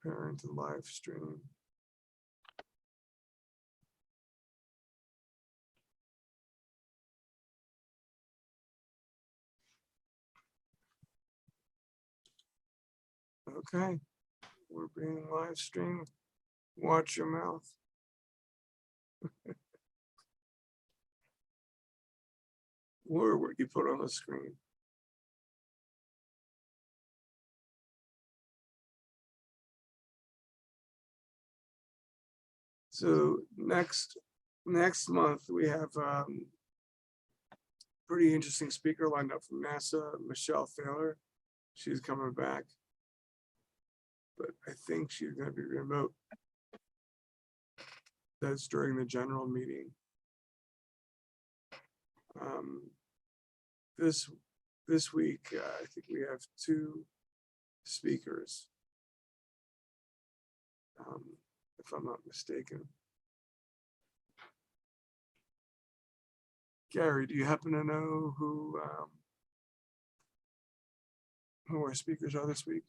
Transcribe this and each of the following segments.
Parent and live stream. Okay, we're being live streamed. Watch your mouth. Or what you put on the screen. So next month we have pretty interesting speaker lined up from NASA, Michelle Thaler. She's coming back, but I think she's going to be remote. That's during the general meeting. This week, I think we have 2 speakers, if I'm not mistaken. Gary, do you happen to know who our speakers are this week?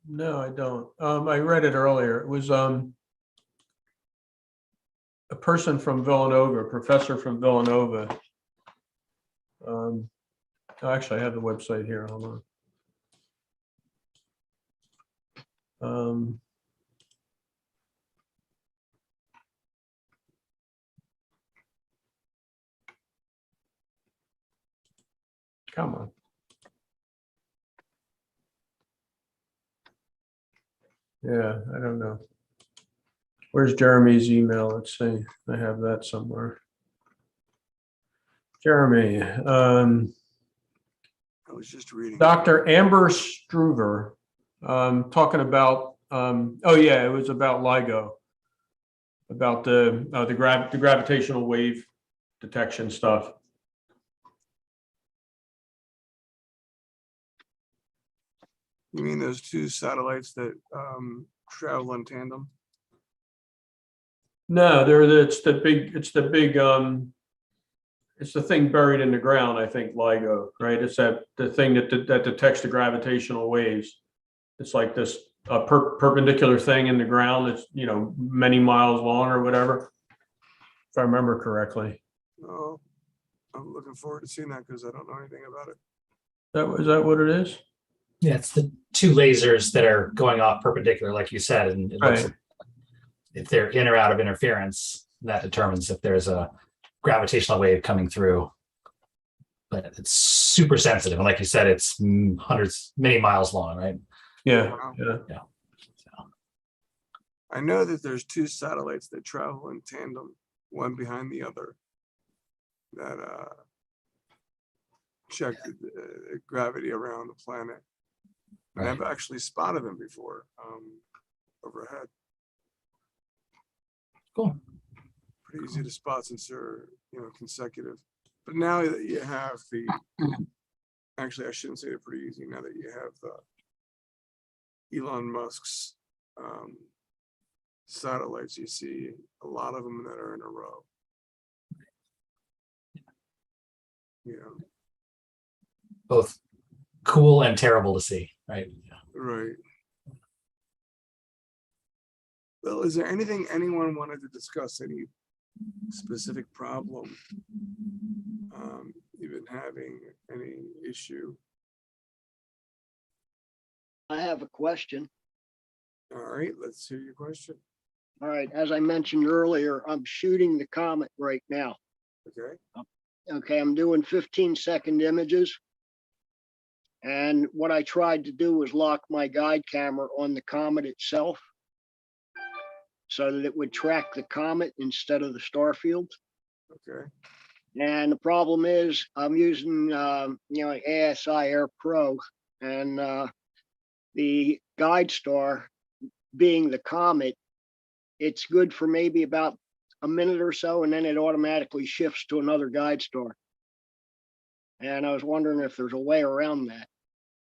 No, I don't. I read it earlier. It was a person from Villanova, a professor from Villanova. Actually, I have the website here. Hold on. Come on. Yeah, I don't know. Where's Jeremy's email? Let's see. I have that somewhere. Jeremy. I was just reading. Dr. Amber Struver, talking about, oh yeah, it was about LIGO, about the gravitational wave detection stuff. You mean those 2 satellites that travel in tandem? No, it's the thing buried in the ground, I think, LIGO, right? It's the thing that detects the gravitational waves. It's like this perpendicular thing in the ground that's, many miles long or whatever, if I remember correctly. Oh, I'm looking forward to seeing that because I don't know anything about it. Is that what it is? Yeah, it's the 2 lasers that are going off perpendicular, like you said, and it looks Right. if they're in or out of interference, that determines if there's a gravitational wave coming through. But it's super sensitive, and like you said, it's hundreds, many miles long, right? Yeah. Wow. Yeah. I know that there's 2 satellites that travel in tandem, one behind the other, that check the gravity around the planet. And I've actually spotted them before overhead. Cool. Pretty easy to spot since they're consecutive. But now that you have the, actually I shouldn't say they're pretty easy. Now that you have the Elon Musk's satellites, you see a lot of them that are in a row. Both cool and terrible to see, right? Yeah. Right. Well, is there anything anyone wanted to discuss? Any specific problem you've been having? Any issue? I have a question. All right, let's hear your question. All right, as I mentioned earlier, I'm shooting the comet right now. Okay. Okay, I'm doing 15-second images. And what I tried to do was lock my guide camera on the comet itself so that it would track the comet instead of the star field. Okay. And the problem is I'm using, ASI Air Pro, and the guide star being the comet, it's good for maybe about a minute or so, and then it automatically shifts to another guide star. And I was wondering if there's a way around that,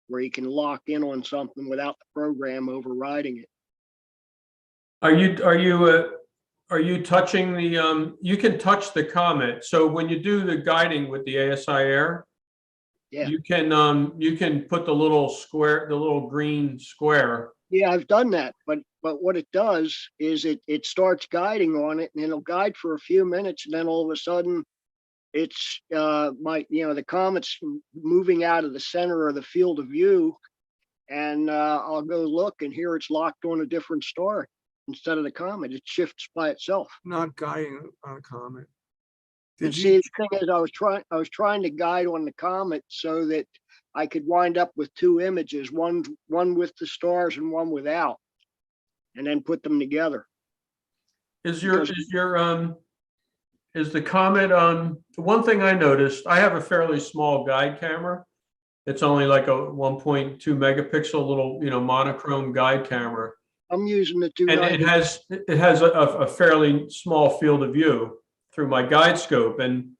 where you can lock in on something without the program overriding it. Are you touching the, you can touch the comet. So when you do the guiding with the ASI Air, Yeah. you can put the little square, the little green square Yeah, I've done that, but what it does is it starts guiding on it, and it'll guide for a few minutes, and then all of a sudden it's the comet's moving out of the center of the field of view, and I'll go look, and here it's locked on a different star instead of the comet. It shifts by itself. Not guiding on a comet. And Did see, you, the thing is, I was trying to guide on the comet so that I could wind up with two images, one with the stars and one without, and then put them together. Is Because- is the comet, one thing I noticed, I have a fairly small guide camera. It's only like a 1.2 megapixel little, monochrome guide camera. I'm using the And 290. it has a fairly small field of view through my guide scope. And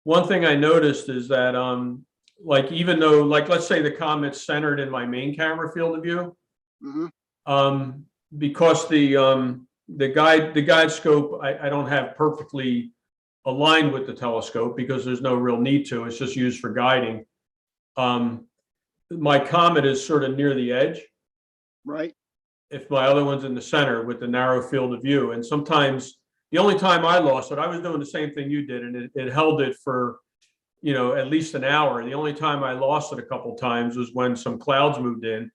one thing I noticed is that, like, even though, like, let's say the comet's centered in my main camera field of view, Mhm. because the guide scope, I don't have perfectly aligned with the telescope because there's no real need to. It's just used for guiding. My comet is sort of near the edge, Right. if my other one's in the center with the narrow field of view. And sometimes the only time I lost it, I was doing the same thing you did, and it held it for, at least an hour. The only time I lost it a couple times was when some clouds moved in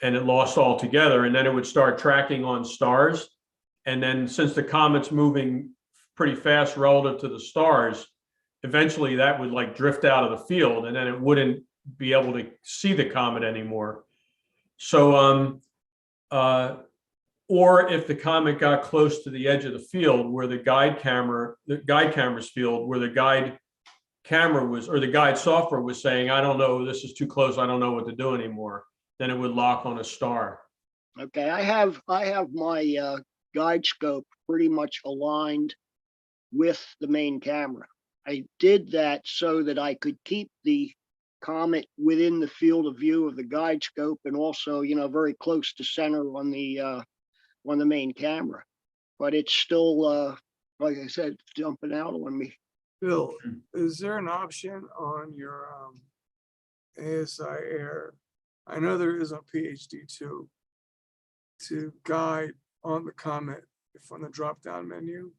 and it lost altogether. And then it would start tracking on stars. And then since the comet's moving pretty fast relative to the stars, eventually that would like drift out of the field, and then it wouldn't be able to see the comet anymore. So, or if the comet got close to the edge of the field where the guide camera's field, where the guide camera was, or the guide software was saying, I don't know, this is too close, I don't know what to do anymore, then it would lock on a star. Okay. I have my guide scope pretty much aligned with the main camera. I did that so that I could keep the comet within the field of view of the guide scope, and also, very close to center on the main camera. But it's still, like I said, jumping out on me. Bill, is there an option on your ASI Air? I know there is on PhD too, to guide on the comet if on the drop-down menu.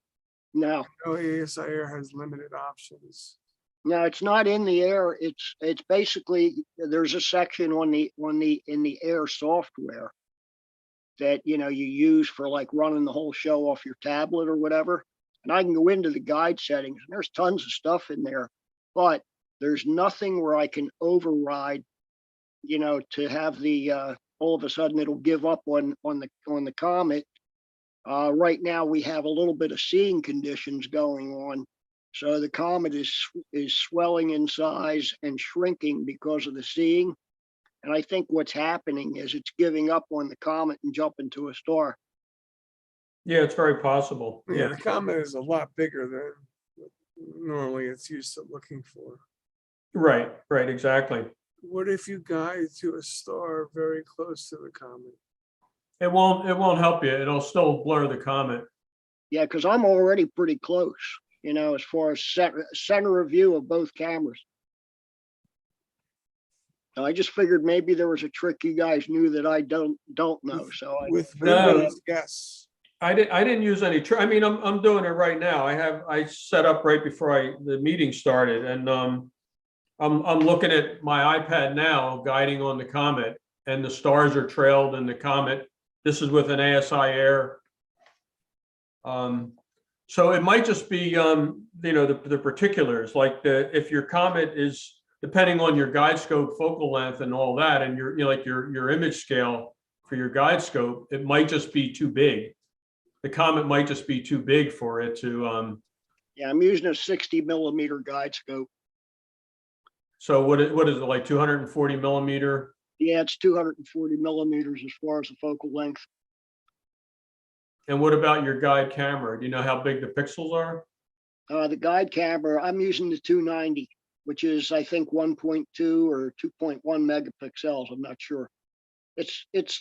No, No, ASI Air has limited options. no, it's not in the air. It's basically, there's a section in the air software that you use for like running the whole show off your tablet or whatever. And I can go into the guide settings, and there's tons of stuff in there, but there's nothing where I can override, to have the all of a sudden it'll give up on the comet. Right now we have a little bit of seeing conditions going on, so the comet is swelling in size and shrinking because of the seeing. And I think what's happening is it's giving up on the comet and jumping to a star. Yeah, it's very possible. Yeah, the comet is a lot bigger than what normally it's used to looking for. Right, exactly. What if you guide to a star very close to the comet? It won't help you. It'll still blur the comet. Yeah, because I'm already pretty close, as far as center of view of both cameras. So I just figured maybe there was a trick you guys knew that I don't know. So With No. Windows, yes. I didn't use any I mean, I'm doing it right now. I set up right before the meeting started, and I'm looking at my iPad now, guiding on the comet, and the stars are trailed in the comet. This is with an ASI Air. So it might just be the particulars, like if your comet is, depending on your guide scope focal length and all that, and your image scale for your guide scope, it might just be too big. The comet might just be too big for it to. yeah, I'm using a 60 millimeter guide scope. So what is it, like 240 millimeter? Yeah, it's 240 millimeters as far as the focal length. And what about your guide camera? Do you know how big the pixels are? The guide camera, I'm using the 290, which is I think 1.2 or 2.1 megapixels. I'm not sure. It's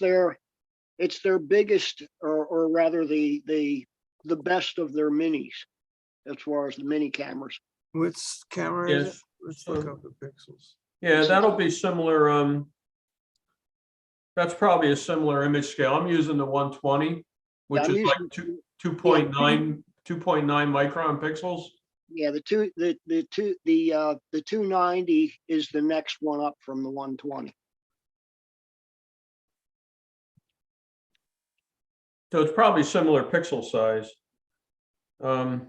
their biggest, or rather the best of their minis, as far as the mini cameras. Which camera is Yes. it? Let's look up the pixels. Yeah, that'll be similar. That's probably a similar image scale. I'm using the 120, which I'm is like using- 2.9 micron pixels. Yeah, the 290 is the next one up from the 120. So it's probably similar pixel size. I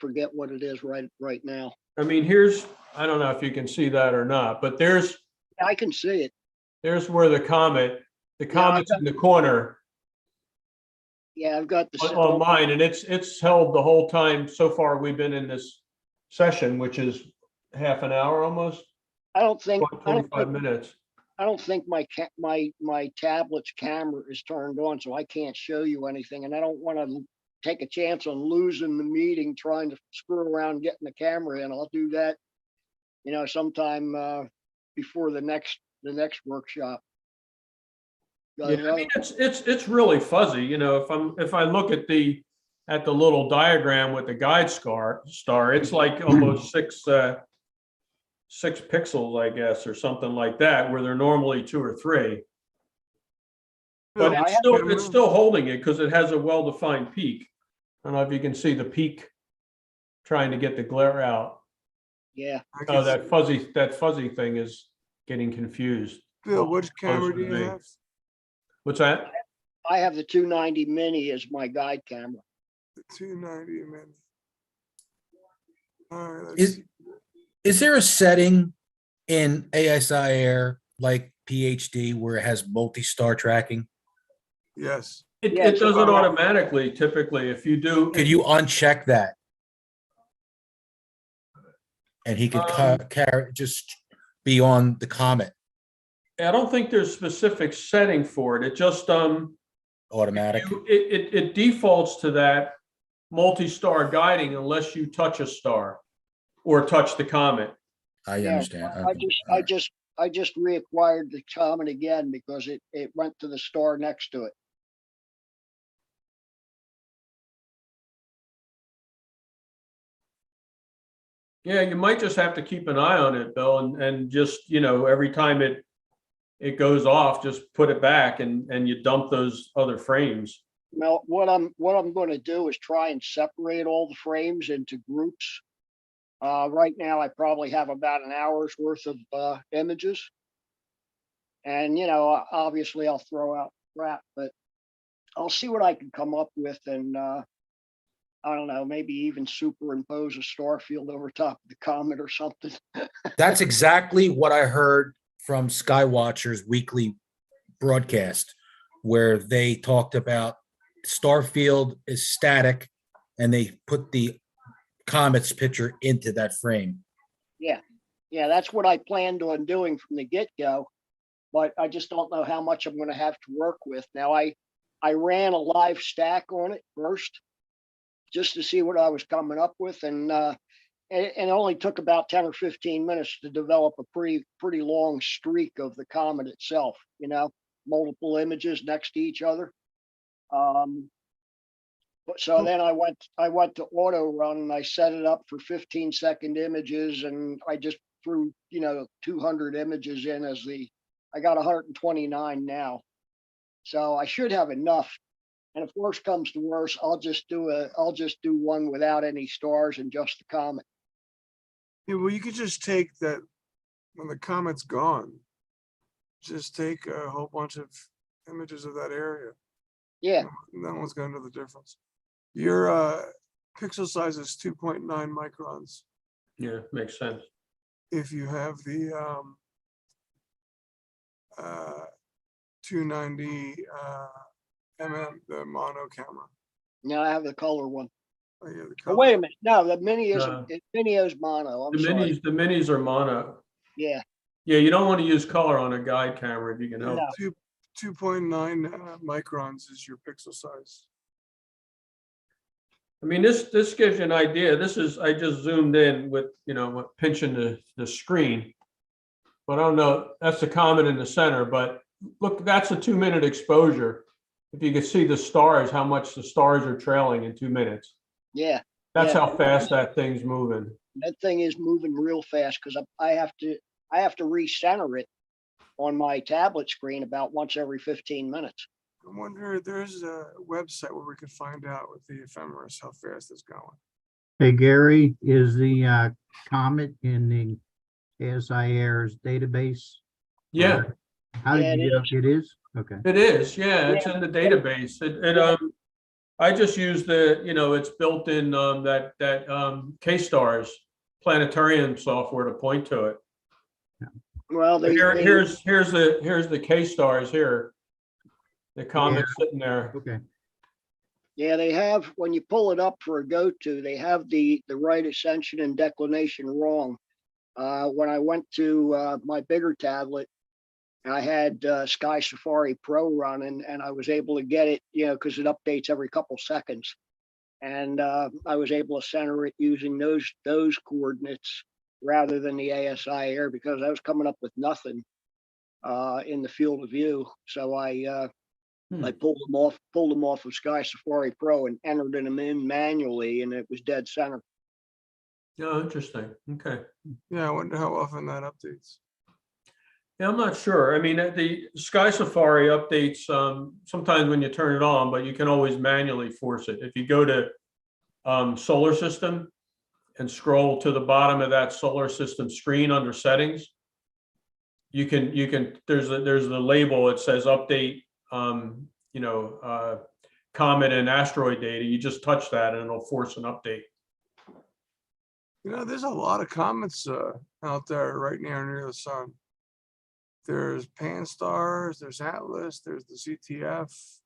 forget what it is right now. I mean, I don't know if you can see that or not, but I can see it. there's where the I've comet's got- in the corner Yeah, I've got the. on mine, and it's held the whole time so far we've been in this session, which is half an hour almost, I don't think 25 minutes. I don't think my tablet's camera is turned on, so I can't show you anything, and I don't want to take a chance on losing the meeting trying to screw around getting the camera in. I'll do that, sometime before the next workshop. Yeah, I mean, it's really fuzzy, if I look at the little diagram with the guide star, it's like almost six pixels, I guess, or something like that, where they're normally 2 or 3. But Yeah, it's still holding it because it has a well-defined peak. I don't know if you can see the peak trying to get the glare out. Yeah. Oh, that fuzzy thing is getting confused. Bill, which camera Closer do to you me. have? What's that? I have the 290 mini as my guide camera. The 290 mini. All right, let's Is see. is there a setting in ASI Air like PhD where it has multi-star tracking? Yes. It Yeah, does it automatically, typically, if you do. Could you uncheck that? And he could just be on the comet I don't think there's specific setting for it. It just, automatic. it defaults to that multi-star guiding unless you touch a star or touch the comet. I Yeah, understand. I Okay. just All I right. just I just reacquired the comet again because it went to the star next to it. Yeah, you might just have to keep an eye on it, Bill, and just, every time it goes off, just put it back and you dump those other frames. Now, what I'm going to do is try and separate all the frames into groups. Right now, I probably have about an hour's worth of images, and obviously I'll throw out crap, but I'll see what I can come up with, and I don't know, maybe even superimpose a star field over top of the comet or something. That's exactly what I heard from Skywatcher's weekly broadcast, where they talked about Starfield is static and they put the comet's picture into that frame. Yeah, that's what I planned on doing from the get-go, but I just don't know how much I'm going to have to work with. Now, I ran a live stack on it first, just to see what I was coming up with, and it only took about 10 or 15 minutes to develop a pretty long streak of the comet itself. Multiple images next to each other. So then I went to auto run and I set it up for 15-second images, and I just threw 200 images in I got 129 now, so I should have enough. And if worse comes to worse, I'll just do one without any stars and just the comet. Yeah, well, you could just take that when the comet's gone. Just take a whole bunch of images of that area. Yeah, No one's gonna know the difference. Your pixel size is 2.9 microns. Yeah, makes sense. If you have the 290 the mono camera. now I have the color one. Oh, yeah, the Oh, color. wait a minute, no, the mini No. isn't. Mini is mono. I'm sorry. The minis are mono. Yeah, Yeah, you don't want to use color on a guide camera if you can help. No. 2.9 microns is your pixel size. I mean, this gives you an idea. I just zoomed in with, pinching the screen. But I don't know, that's the comet in the center, but look, that's a 2-minute exposure. If you can see the stars, how much the stars are trailing in 2 minutes. yeah. That's Yeah. how fast that thing's moving. That thing is moving real fast because I have to recenter it on my tablet screen about once every 15 minutes. I wonder, there's a website where we could find out with the ephemeris how fast it's going. Hey, Gary, is the comet in the ASIR's database? Yeah, How Yeah, did you get up? It is? Okay. it is. Yeah, it's in the database. I just use the, it's built in that K-Stars planetarium software to point to it. Well, Here's the K-Stars here. The comet's sitting there. Okay. yeah, they have, when you pull it up for a go-to, they have the right ascension and declination wrong. When I went to my bigger tablet, I had Sky Safari Pro running, and I was able to get it, because it updates every couple seconds. And I was able to center it using those coordinates rather than the ASI air, because I was coming up with nothing in the field of view. So I pulled them off of Sky Safari Pro and entered them in manually, and it was dead center. Oh, interesting. Okay. Yeah, I wonder how often that updates. Yeah, I'm not sure. I mean, the Sky Safari updates sometimes when you turn it on, but you can always manually force it. If you go to solar system and scroll to the bottom of that solar system screen under settings, you can there's the label. It says update, comet and asteroid data. You just touch that and it'll force an update. There's a lot of comets out there right now near the sun. There's Pan-STARRS, there's Atlas, there's the CTF,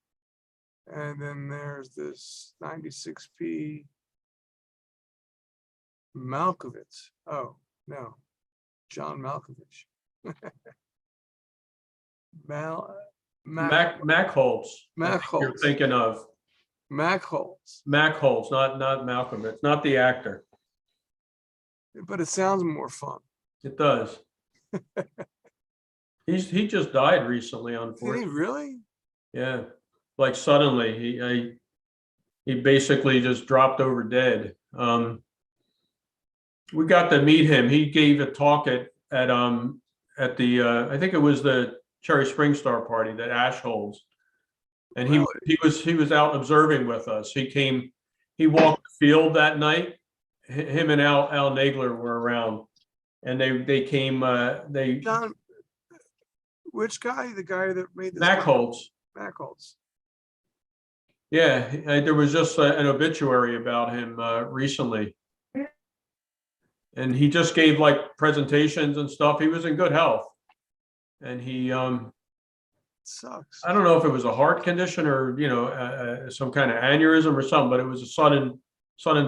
and then there's this 96P Malkovich. Oh, no, John Malkovich. Machholz. You're Machholz. thinking of Machholz. Machholz, not Malcolm. It's not the actor. But it sounds more fun. It does. He just died recently, Did he unfortunately. really? Yeah, like suddenly he basically just dropped over dead. We got to meet him. He gave a talk at the I think it was the Cherry Spring Star party that Ash holds, and he was out observing with us. He walked the field that night. Him and Al Nagler were around, and they came. John, which guy? The guy that made this? Machholz. Machholz. Yeah, there was just an obituary about him recently. And he just gave like presentations and stuff. He was in good health. And he, Sucks. I don't know if it was a heart condition or, some kind of aneurysm or something, but it was a sudden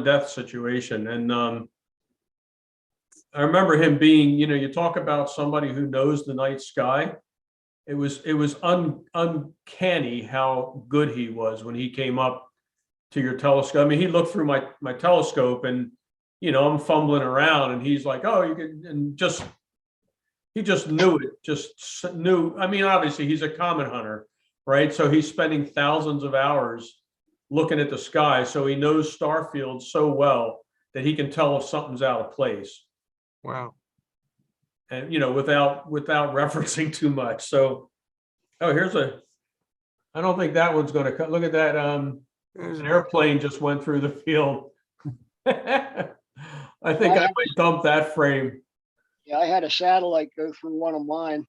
death situation. And I remember him being, you talk about somebody who knows the night sky. It was uncanny how good he was when he came up to your telescope. I mean, he looked through my telescope and, I'm fumbling around and he's like, oh, you can, and he just knew it, just knew. I mean, obviously he's a comet hunter, right? So he's spending thousands of hours looking at the sky. So he knows star fields so well that he can tell if something's out of place. Wow. And, without referencing too much. So, I don't think that one's going to come. Look at that. An airplane just went through the field. I think I might dump that frame. Yeah, I had a satellite go through one of mine.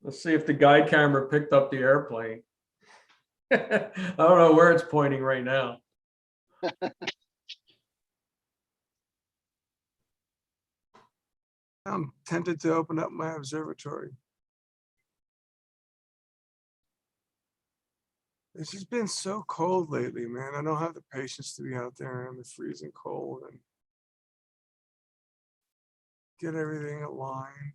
Let's see if the guide camera picked up the airplane. I don't know where it's pointing right now. I'm tempted to open up my observatory. It's just been so cold lately, man. I don't have the patience to be out there in the freezing cold and get everything aligned.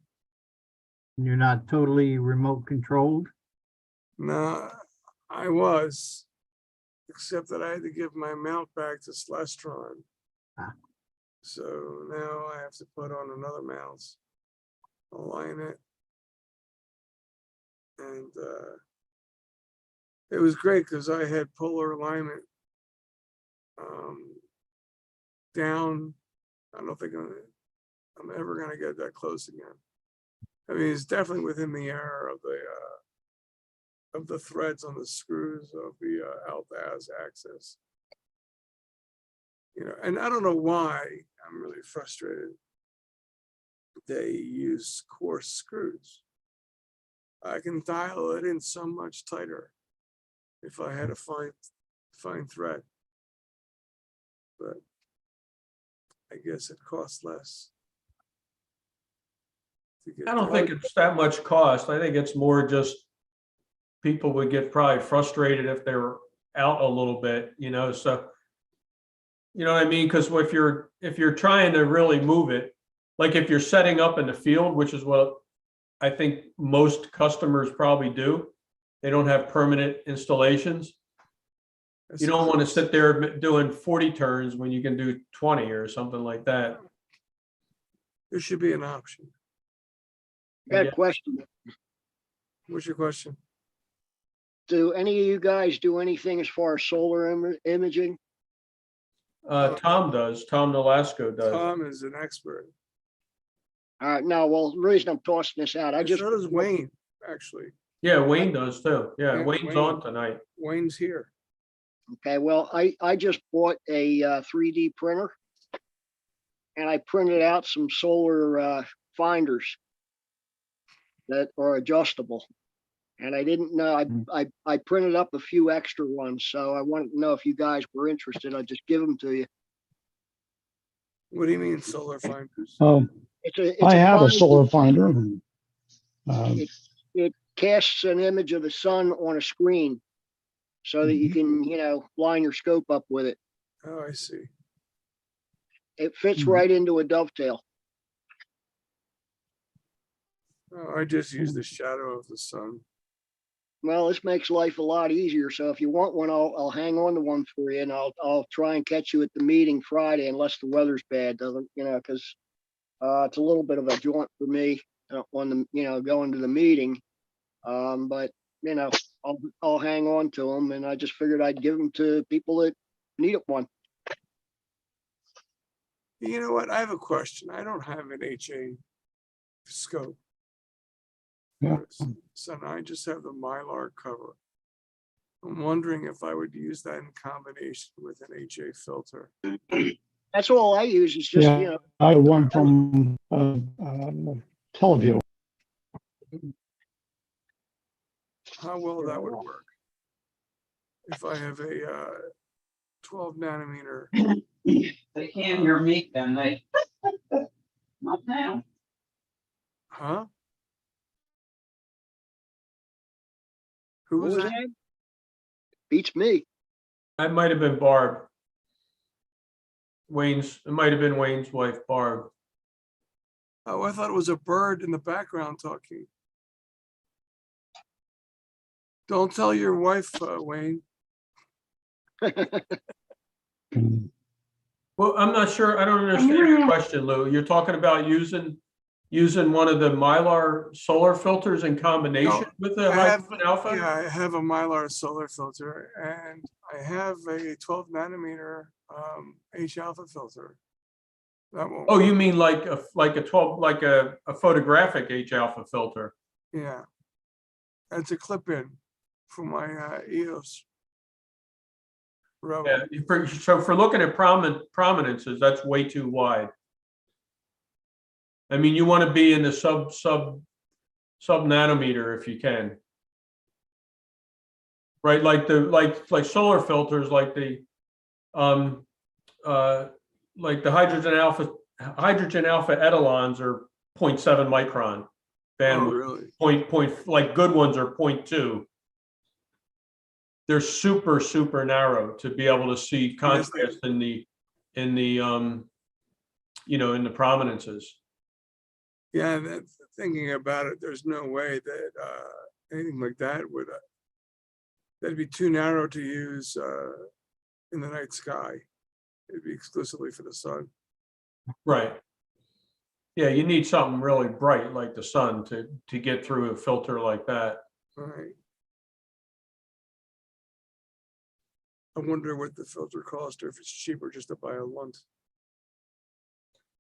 You're not totally remote controlled? No, I was, except that I had to give my mount back to Celestron. Ah. So now I have to put on another mount, align it, and it was great because I had polar alignment down. I don't think I'm ever gonna get that close again. I mean, it's definitely within the error of the threads on the screws of the Altaz axis. You know, and I don't know why, I'm really frustrated. They use coarse screws. I can dial it in so much tighter if I had a fine thread. But I guess it costs less. to get I don't that. think it's that much cost. I think it's more just people would get probably frustrated if they were out a little bit, you know, so. You know what I mean? Because if you're trying to really move it, like if you're setting up in the field, which is what I think most customers probably do, they don't have permanent installations. You don't want to sit there doing 40 turns when you can do 20 or something like that. There should be an option. Got Yeah. a question. What's your question? Do any of you guys do anything as far as solar imaging? Tom does. Tom Nolasco does. Tom is an expert. No, well, the reason I'm tossing this out, I And just, so does Wayne, actually. Yeah, Wayne does too. Yeah, Yeah, Wayne's Wayne. on tonight. Wayne's here. okay, well, I just bought a 3D printer and I printed out some solar finders that are adjustable. And I didn't know, I printed up a few extra ones, so I wanted to know if you guys were interested. I'll just give them to you. What do you mean solar finders? It's I have a finder. solar finder. And, It casts an image of the sun on a screen so that you can, line your scope up with it. Oh, I see. It fits Mhm. right into a dovetail. Oh, I just use the shadow of the sun. Well, this makes life a lot easier. So if you want one, I'll hang on to one for you, and I'll try and catch you at the meeting Friday, unless the weather's bad. Doesn't because it's a little bit of a jaunt for me on the going to the meeting. But I'll hang on to them, and I just figured I'd give them to people that need one. You know what? I have a question. I don't have an HA scope. Yeah. So I just have the Mylar cover. I'm wondering if I would use that in combination with an HA filter. That's all I use. Is just yeah, I have one from Teleview. How well that would work if I have a 12 nanometer. They can't hear me, then they. Not now. Huh? Who What was was that? that? Beats me. That might have been Barb. It might have been Wayne's wife, Barb. Oh, I thought it was a bird in the background talking. Don't tell your wife, Wayne. Well, I'm not sure. I don't understand your question, Lou. You're talking about using one of the Mylar solar filters in combination with the hydrogen alpha? Yeah, I have a Mylar solar filter and I have a 12 nanometer H alpha filter. That won't Oh, work. you mean like a 12, like a photographic H alpha filter? Yeah. That's a clip in for my EOS. Row. Yeah. So for looking at prominences, that's way too wide. I mean, you want to be in the sub nanometer if you can. Right, like solar filters, like the hydrogen alpha etalons are 0.7 micron Oh, bandwidth. really? Like good ones are 0.2. They're super narrow to be able to see contrast in the prominences. Yeah, thinking about it, there's no way that anything like that would, that'd be too narrow to use in the night sky. It'd be exclusively for the sun. Right. Yeah, you need something really bright like the sun to get through a filter like that. All right. I wonder what the filter cost or if it's cheaper just to buy a lunt.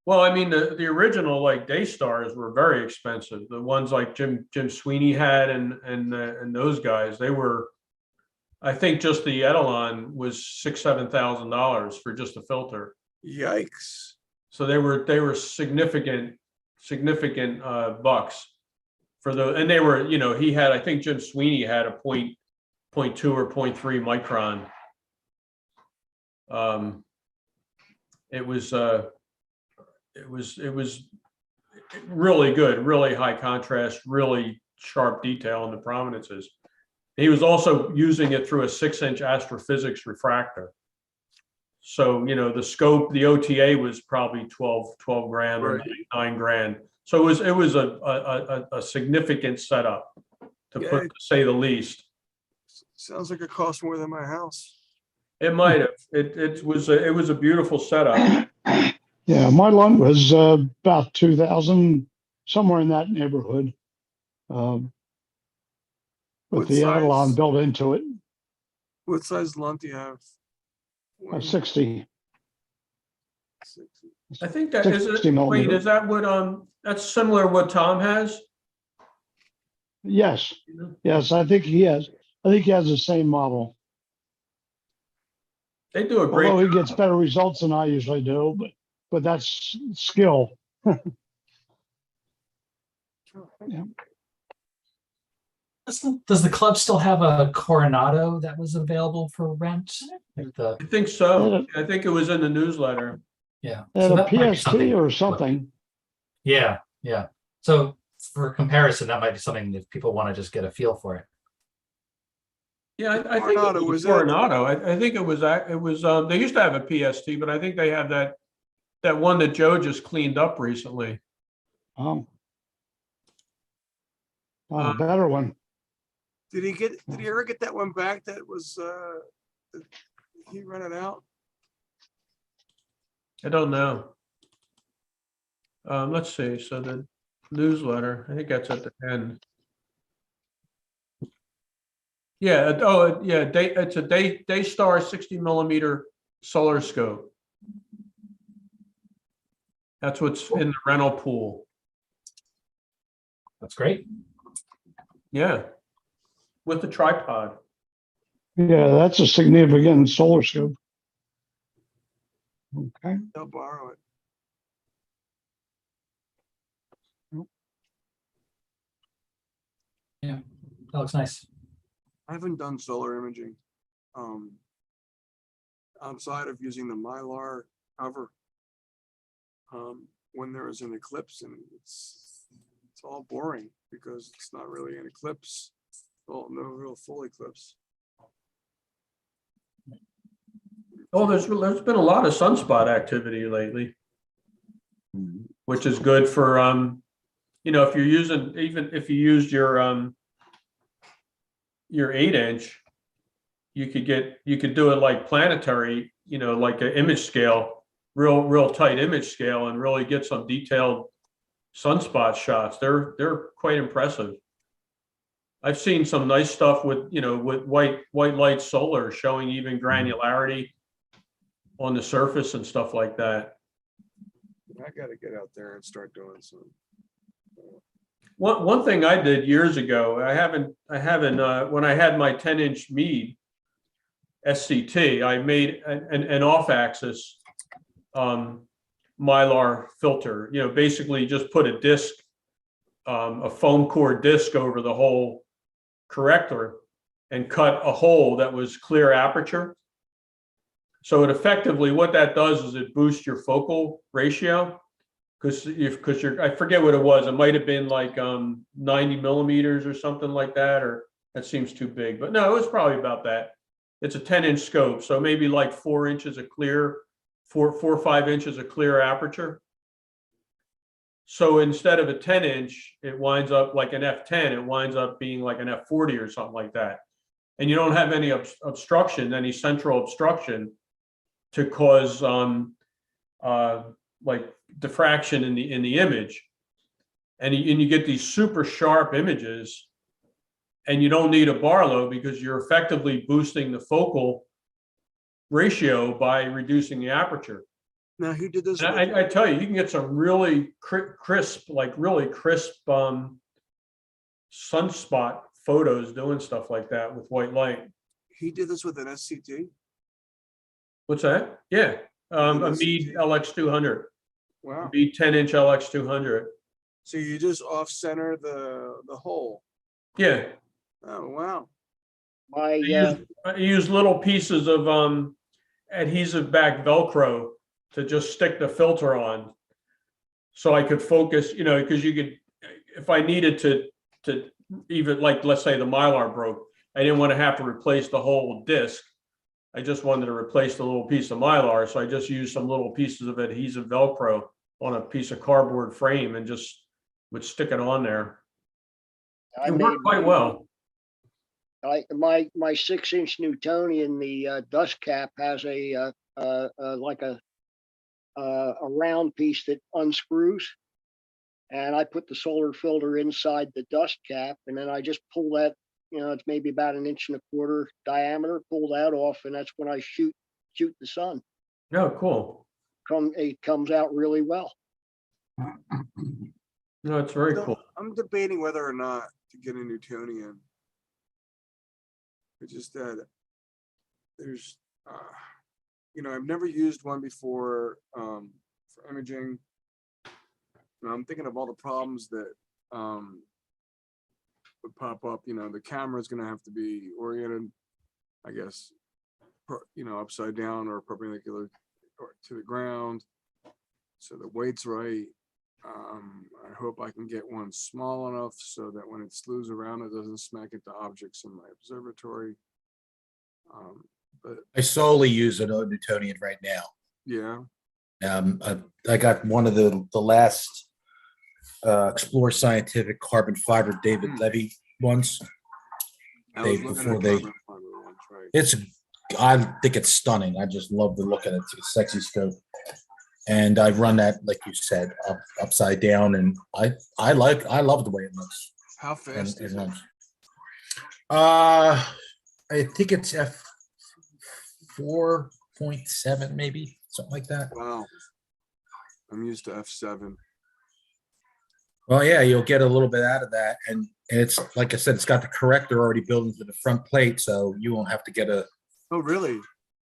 Well, I mean, the original like Daystars were very expensive. The ones like Jim Sweeney had and those guys, they were, I think just the Etalon was $7,000 for just a filter. Yikes. So they were significant bucks for the, and they were, you know, he had, I think Jim Sweeney had a point two or 0.3 micron. It was really good, really high contrast, really sharp detail in the prominences. He was also using it through a 6-inch astrophysics refractor. So, you know, the scope, the OTA was probably 12 grand or Right. 9 grand. So it was a significant setup to Yeah, put, to say the least. Sounds like it cost more than my house. It might have. It was a beautiful setup. Yeah, my lot was about 2,000, somewhere in that neighborhood. With What the Avalon size? built into it, What size lunt do you have? 60. 60. I think that is 60 it. Wait, millimeter. is that what that's similar to what Tom has? Yes, You know? yes, I think he has the same model. They do a great Although he gets better results than I usually do, but that's skill. Does the club still have a Coronado that was available for rent? Like the, I think so. I think it was in the newsletter. yeah. And So a that might be PST something- or something. Yeah, yeah. So for comparison, that might be something that people want to just get a feel for it. Yeah, I think Coronado, it was was it? Coronado. I think it was, they used to have a PST, but I think they have that one that Joe just cleaned up recently. Oh. Oh, Uh, better one. Did he ever get that one back that was, that he rented out? I don't know. Let's see. So the newsletter, I think that's at the end. Yeah. Oh, yeah. It's a Daystar 60 millimeter solar scope. That's what's in the rental pool. That's great. Yeah. With the tripod. Yeah, that's a significant solar scope. Okay. They'll borrow it. That looks nice. I haven't done solar imaging. Outside of using the Mylar cover. When there is an eclipse, and it's all boring because it's not really an eclipse. Well, no real full eclipse. Oh, there's been a lot of sunspot activity lately, which is good for, you know, if you're using, even if you used your 8-inch, you could do it like planetary, you know, like an image scale, real tight image scale, and really get some detailed sunspot shots. They're quite impressive. I've seen some nice stuff with, you know, with white light solar showing even granularity on the surface and stuff like that. I gotta get out there and start doing some. One thing I did years ago, I haven't when I had my 10-inch Meade SCT, I made an off-axis Mylar filter. You know, basically just put a disc, a foam core disc over the whole corrector and cut a hole that was clear aperture. So it effectively, what that does is it boosts your focal ratio, because I forget what it was. It might have been like 90 millimeters or something like that, or that seems too big, but no, it was probably about that. It's a 10-inch scope, so maybe like 4 inches of clear, 4 or 5 inches of clear aperture. So instead of a 10-inch, it winds up like an f10. It winds up being like an f40 or something like that, and you don't have any obstruction, any central obstruction, to cause like diffraction in the image, and you get these super sharp images, and you don't need a Barlow because you're effectively boosting the focal ratio by reducing the aperture. Now, who did this? And with- I tell you, you can get some really crisp, like really crisp sunspot photos doing stuff like that with white light. He did this with an SCT? What's that? Yeah, a With Meade SCT? LX200, Wow. Meade 10-inch LX200. So you just off center the hole. Yeah, Oh, wow. My, I use little pieces of adhesive back Velcro to just stick the filter on. So I could focus, because you could, if I needed to even like, let's say the Mylar broke, I didn't want to have to replace the whole disc. I just wanted to replace the little piece of Mylar. So I just used some little pieces of adhesive Velcro on a piece of cardboard frame and just would stick it on there. I It made worked quite well. my 6-inch Newtonian, the dust cap has like a round piece that unscrews. And I put the solar filter inside the dust cap, and then I just pull that, it's maybe about 1.25 inches diameter, pull that off, and that's when I shoot the sun. Oh, cool. It comes out really well. No, it's very So, cool. I'm debating whether or not to get a Newtonian. It's just that there's, I've never used one before for imaging. And I'm thinking of all the problems that would pop up. The camera is going to have to be oriented, I guess, upside down or perpendicular to the ground, so the weight's right. I hope I can get one small enough so that when it slews around, it doesn't smack into objects in my observatory. But I solely use an Newtonian right now. yeah, I got one of the last Explore Scientific carbon fiber David Levy ones. I was They- looking before at they- carbon fiber ones, right? It's, I think it's stunning. I just love the look at it. It's a sexy scope. And I run that, like you said, upside down, and I love the way it looks. How fast is it? runs. I think it's f4.7, maybe something like that. Wow. I'm used to F7. Well, yeah, you'll get a little bit out of that, and it's like I said, it's got the corrector already built into the front plate, so you won't have to get a. Oh, really?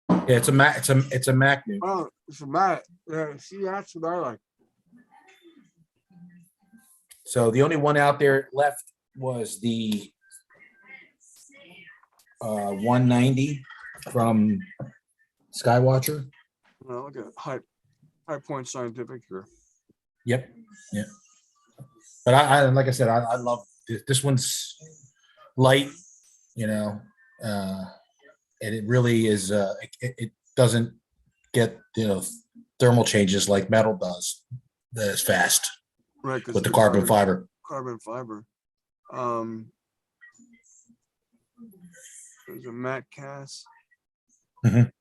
Yeah, it's a Mac. It's a Mac new. Oh, it's a mat. Yeah, see, that's what I like. So the only one out there left was the 190 from Skywatcher. Well, look at High Point Scientific here. Yep. Yeah. But I like I said, I love this one's light, and it really is. It doesn't get thermal changes like metal does as fast Right, 'cause with the it's carbon fiber. Carbon fiber. There's a Matt Cass. A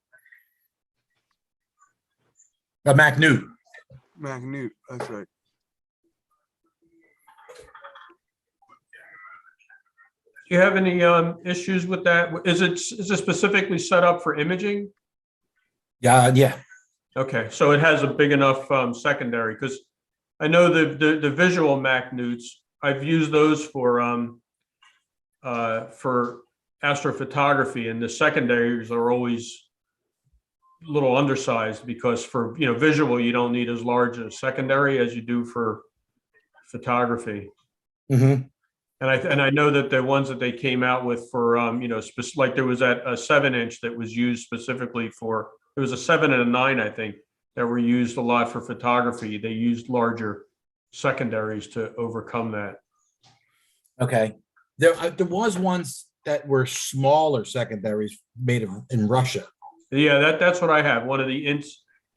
Mac New. Mac Newt, that's right. Do you have any issues with that? Is it specifically set up for imaging? Yeah. Okay, so it has a big enough secondary, because I know the visual Mac Newts, I've used those for astrophotography, and the secondaries are always a little undersized, because for visual you don't need as large a secondary as you do for photography. Mm-hmm. And I know that the ones that they came out with for like there was a 7-inch that was used specifically for, it was a 7 and a 9, I think, that were used a lot for photography. They used larger secondaries to overcome that. Okay. There was ones that were smaller secondaries made in Russia. Yeah, that's what I have. One of the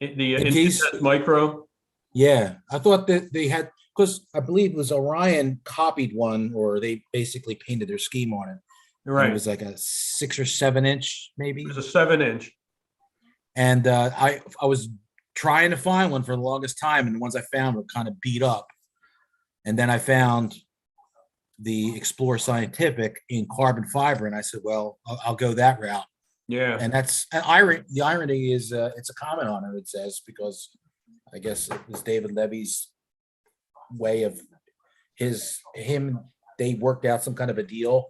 These- Intest Micro. Yeah, I thought that they had, because I believe it was Orion copied one, or they basically painted their scheme on it. And Right. it was like a 6 or 7-inch, maybe. It was a 7-inch. And I was trying to find one for the longest time, and the ones I found were kind of beat up. And then I found the Explore Scientific in carbon fiber, and I said, well, I'll go that route. Yeah. And that's the irony is it's a comment on it. It says because I guess it was David Levy's way of they worked out some kind of a deal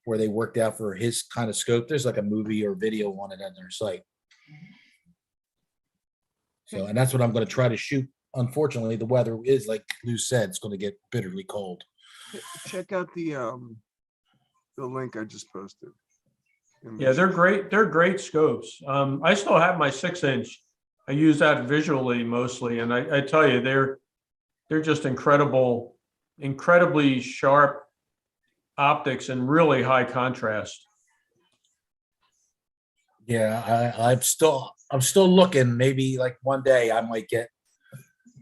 where they worked out for his kind of scope. There's like a movie or video on it on their site. So, and that's what I'm going to try to shoot. Unfortunately, the weather is, like Lou said, it's going to get bitterly cold. Check out the link I just posted. Yeah, they're great. They're great scopes. I still have my 6-inch. I use that visually mostly, and I tell you, they're just incredibly sharp optics and really high contrast. Yeah, I'm still looking. Maybe like one day I might get,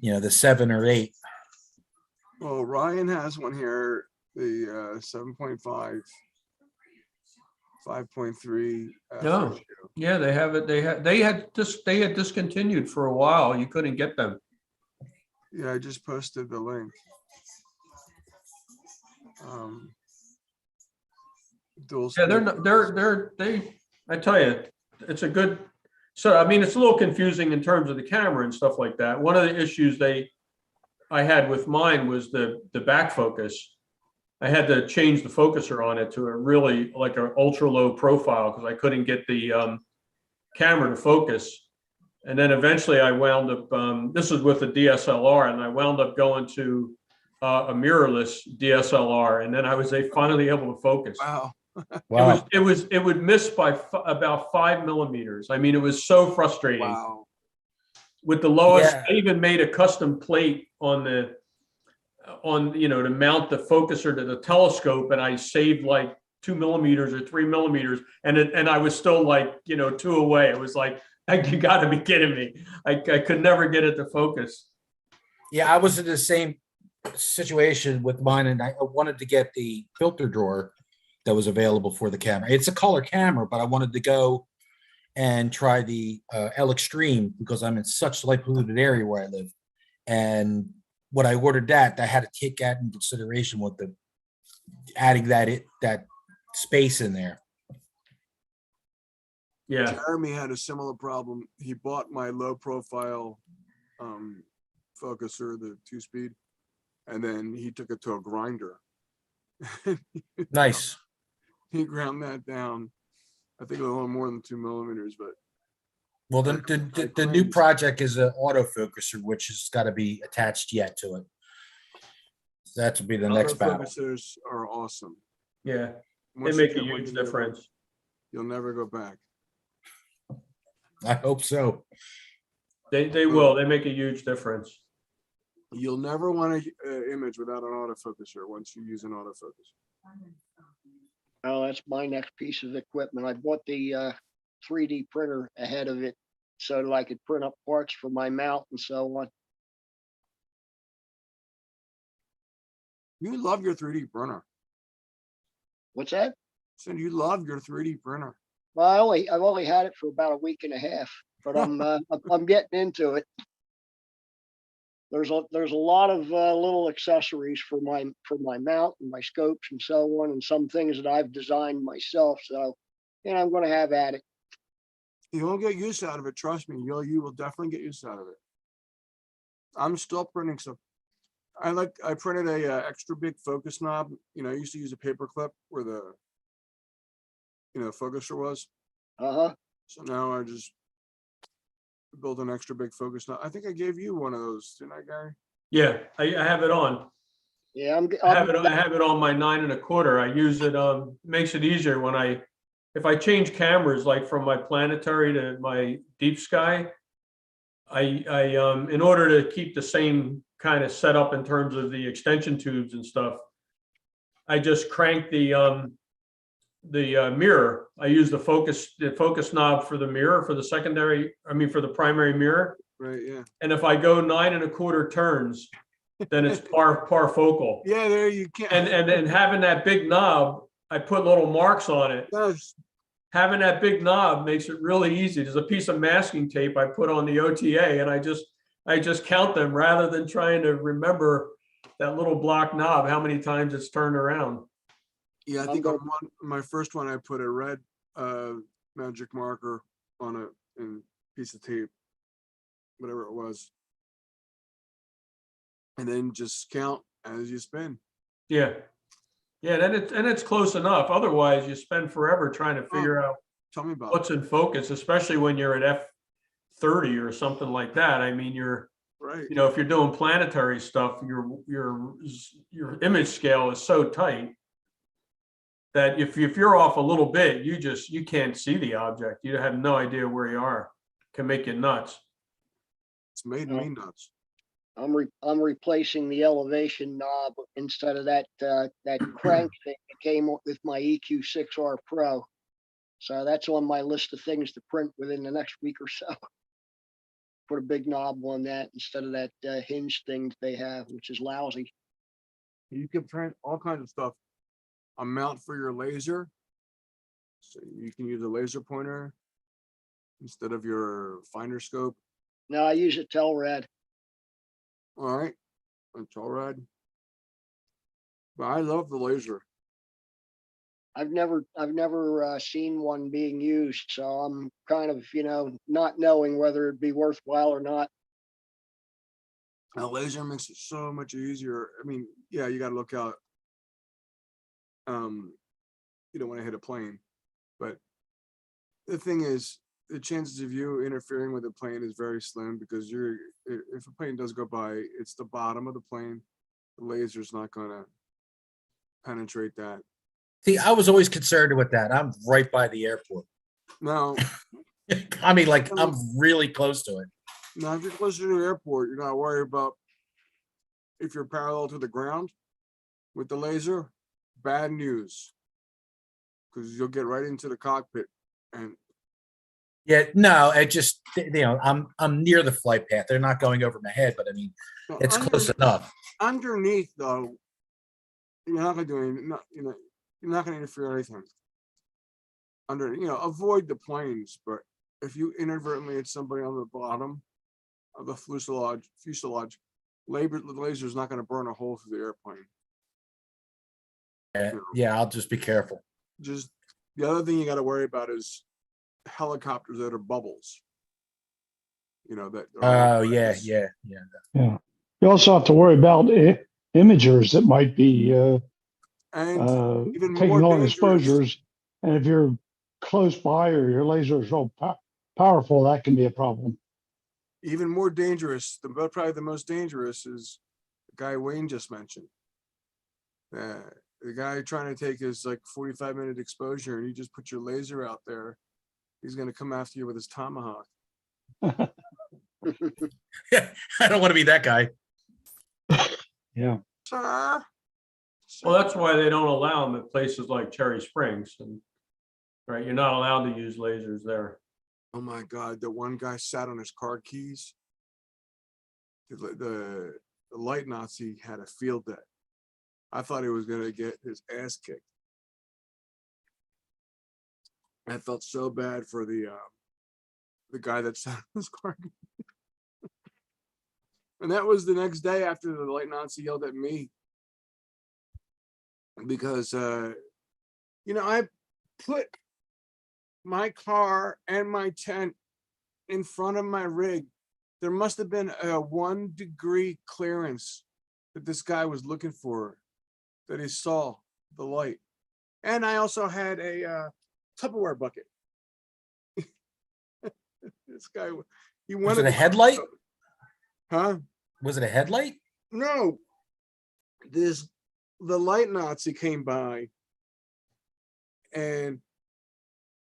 the 7 or 8. Well, Ryan has one here, the 7.5, 5.3. No. Yeah, they have it. They had discontinued for a while. You couldn't get them. Yeah, I just posted the link. Dual Yeah, speed. I tell you, it's a good, so I mean, it's a little confusing in terms of the camera and stuff like that. One of the issues I had with mine was the back focus. I had to change the focuser on it to a really like an ultra low profile because I couldn't get the camera to focus. And then eventually I wound up, this was with the DSLR, and I wound up going to a mirrorless DSLR, and then I was finally able to focus. Wow. Wow. It would miss by about 5 millimeters. I mean, it was so frustrating. Wow. With the lowest, Yeah. I even made a custom plate to mount the focuser to the telescope, and I saved like 2 millimeters or 3 millimeters, and I was still like 2 away. It was like, you got to be kidding me! I could never get it to focus. Yeah, I was in the same situation with mine, and I wanted to get the filter drawer that was available for the camera. It's a color camera, but I wanted to go and try the L Extreme because I'm in such light polluted area where I live. And when I ordered that, I had to take that in consideration with adding that space in there. Yeah, Jeremy had a similar problem. He bought my low profile focuser, the 2-speed, and then he took it to a grinder. Nice. He ground that down. I think a little more than 2 millimeters, but Well, the new project is an autofocuser, which has got to be attached yet to it. So that will be the next battle. autofocusers are awesome. yeah, they Once you make a get one, huge difference. You'll never go back. I hope so. They will. They make a huge difference. You'll never want an image without an autofocuser once you use an autofocus. Oh, that's my next piece of equipment. I bought the 3D printer ahead of it so that I could print up parts for my mount and so on. You love your 3D printer. What's that? Said you love your 3D printer. Well, I've only had it for about a week and a half, but I'm getting into it. There's a lot of little accessories for my mount and my scopes and so on, and some things that I've designed myself. So, I'm going to have at it. You won't get use out of it. Trust me. You will definitely get use out of it. I'm still printing stuff. I printed a extra big focus knob. I used to use a paper clip where the focuser was. So now I just build an extra big focus knob. I think I gave you one of those, didn't I, Gary? Yeah, I have it on. Yeah, I have it on my 9 1/4. I use it. Makes it easier if I change cameras, like from my planetary to my deep sky. I in order to keep the same kind of setup in terms of the extension tubes and stuff, I just crank the mirror. I use the focus knob for the mirror for the for the primary mirror. Right. Yeah. And if I go 9 1/4 turns, then it's par focal. Yeah. There you can. And then having that big knob, I put little marks on it. Yes. Having that big knob makes it really easy. There's a piece of masking tape I put on the OTA, and I just count them rather than trying to remember that little block knob, how many times it's turned around. Yeah, I think on my first one, I put a red magic marker on a piece of tape, whatever it was. and then just count as you spin. Yeah. Yeah, and it's close enough. Otherwise, you spend forever trying to figure out Tell me about what's it. in focus, especially when you're at F30 or something like that. I mean, Right. if you're doing planetary stuff, your image scale is so tight that if you're off a little bit, you can't see the object. You have no idea where you are. Can make you nuts. It's made me nuts. I'm replacing the elevation knob instead of that crank thing that came with my EQ6R Pro. So that's on my list of things to print within the next week or so. Put a big knob on that instead of that hinge thing that they have, which is lousy. You can print all kinds of stuff. A mount for your laser. So you can use a laser pointer instead of your finder scope. No, I use a Telrad. All right. It's all right. But I love the laser. I've never seen one being used, so I'm kind of, not knowing whether it'd be worthwhile or not. A laser makes it so much easier. I mean, yeah, you got to look out. You don't want to hit a plane, but the thing is, the chances of you interfering with a plane is very slim because if a plane does go by, it's the bottom of the plane. The laser's not going to penetrate that. See, I was always concerned with that. I'm right by the airport. Now, I mean, like, I'm really close to it. now, if you're closer to the airport, you're not worried about if you're parallel to the ground with the laser. Bad news, because you'll get right into the cockpit. And Yeah, no, it just, I'm near the flight path. They're not going over my head, but I mean, it's close enough. underneath, though, you're not gonna do anything. You're not gonna interfere with anything. Avoid the planes, but if you inadvertently hit somebody on the bottom of the fuselage, the laser is not gonna burn a hole through the airplane. Yeah, I'll just be careful. Just the other thing you got to worry about is helicopters that are bubbles. That. Oh, yeah. Yeah. You also have to worry about imagers that might be And even taking more long dangerous. exposures. And if you're close by or your laser is so powerful, that can be a problem. Even more dangerous, probably the most dangerous is the guy Wayne just mentioned. The guy trying to take his 45-minute exposure, and you just put your laser out there, he's going to come after you with his tomahawk. Yeah, I don't want to be that guy. Yeah. Sir. Well, that's why they don't allow them at places like Cherry Springs, and right, you're not allowed to use lasers there. Oh my God, the one guy sat on his car keys. The light Nazi had a field day. I thought he was going to get his ass kicked. I felt so bad for the guy that sat on his car. And that was the next day after the light Nazi yelled at me. Because, I put my car and my tent in front of my rig. There must have been a 1 degree clearance that this guy was looking for, that he saw the light. And I also had a Tupperware bucket. This guy, he Was wanted it a headlight? Huh? Was it a headlight? No. The light Nazi came by, and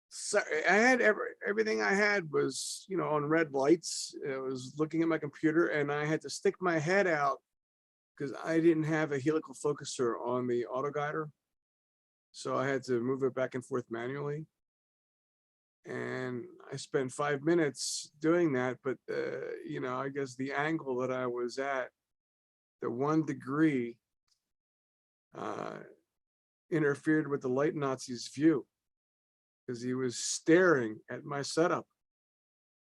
so I had everything I had was, on red lights. I was looking at my computer, and I had to stick my head out because I didn't have a helical focuser on the auto guider. So I had to move it back and forth manually. And I spent 5 minutes doing that. But, I guess the angle that I was at, the 1 degree, interfered with the light Nazi's view, because he was staring at my setup.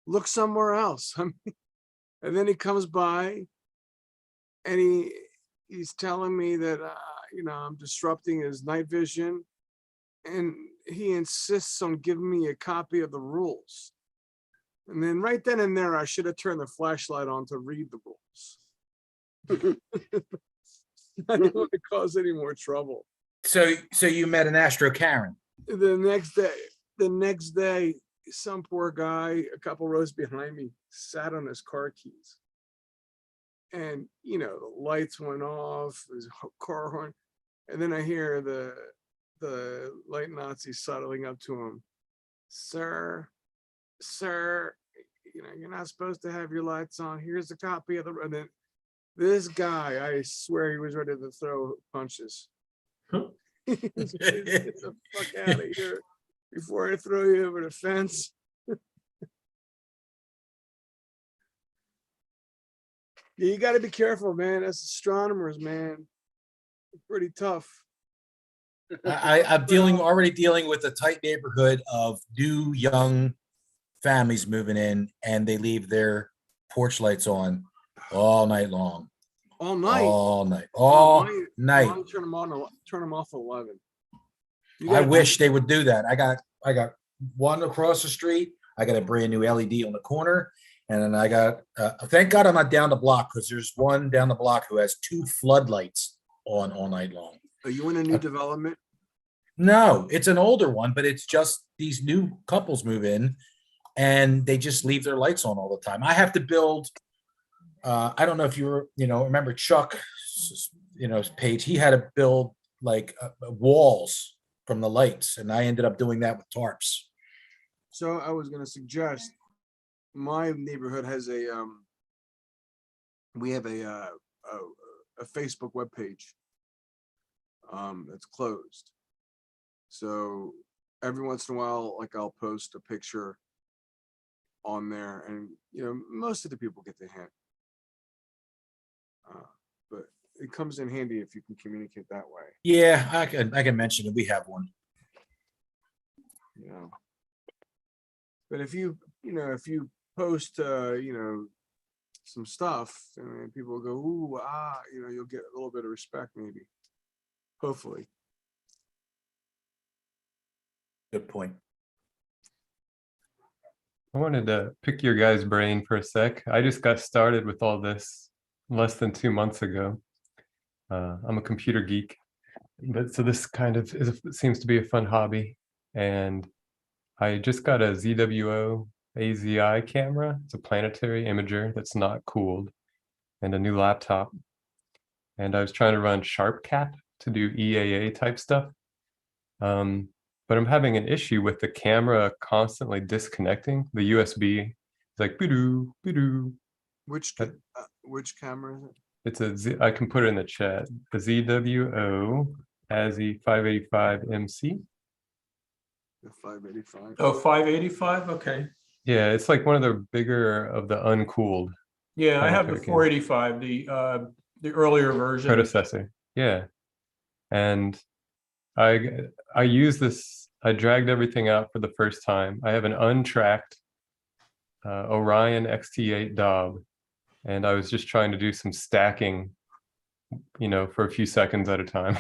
Look somewhere else. And then he comes by, and he's telling me that I'm disrupting his night vision, and he insists on giving me a copy of the rules. And then right then and there, I should have turned the flashlight on to read the rules. I don't want to cause any more trouble. So you met an Astro Karen. The next day, some poor guy, a couple rows behind me, sat on his car keys. And, you know, the lights went off, his car horn. And then I hear the light Nazi sidling up to him. Sir, you know, you're not supposed to have your lights on. Here's a copy of the, and then this guy, I swear he was ready to throw punches. Get the fuck out of here before I throw you over the fence. Yeah, you got to be careful, man. That's astronomers, man. Pretty tough. I'm already dealing with a tight neighborhood of new young families moving in, and they leave their porch lights on all night long. All night. All night. All night. Mine turn them on. Turn them off at 11. I wish they would do that. I got one across the street. I got a brand new LED on the corner, and then I got. Thank God I'm not down the block, because there's one down the block who has 2 floodlights on all night long. Are you in a new development? No, it's an older one, but it's just these new couples move in, and they just leave their lights on all the time. I have to build. I don't know if remember Chuck, page. He had to build like walls from the lights, and I ended up doing that with tarps. So I was going to suggest, my neighborhood has we have a Facebook webpage that's closed. So every once in a while, like, I'll post a picture on there, and most of the people get the hint. But it comes in handy if you can communicate that way. Yeah, I can mention it. We have one. But if you post some stuff, and people will go, ooh, you'll get a little bit of respect, maybe. Hopefully. Good point. I wanted to pick your guys' brain for a sec. I just got started with all this less than 2 months ago. I'm a computer geek, but so this kind of seems to be a fun hobby. And I just got a ZWO AZI camera. It's a planetary imager that's not cooled, and a new laptop. And I was trying to run SharpCat to do EAA type stuff. But I'm having an issue with the camera constantly disconnecting. The USB is like boo-doo, boo-doo. Which camera is it? It's I can put it in the chat. The ZWO AZI 585 MC. The 585. Oh, 585, okay. Yeah, it's like one of the bigger of the uncooled Yeah, I have the planetary 485, the earlier version. predecessor. Yeah. And I use this, I dragged everything out for the first time. I have an untracked Orion XT8 Dob, and I was just trying to do some stacking, for a few seconds at a time,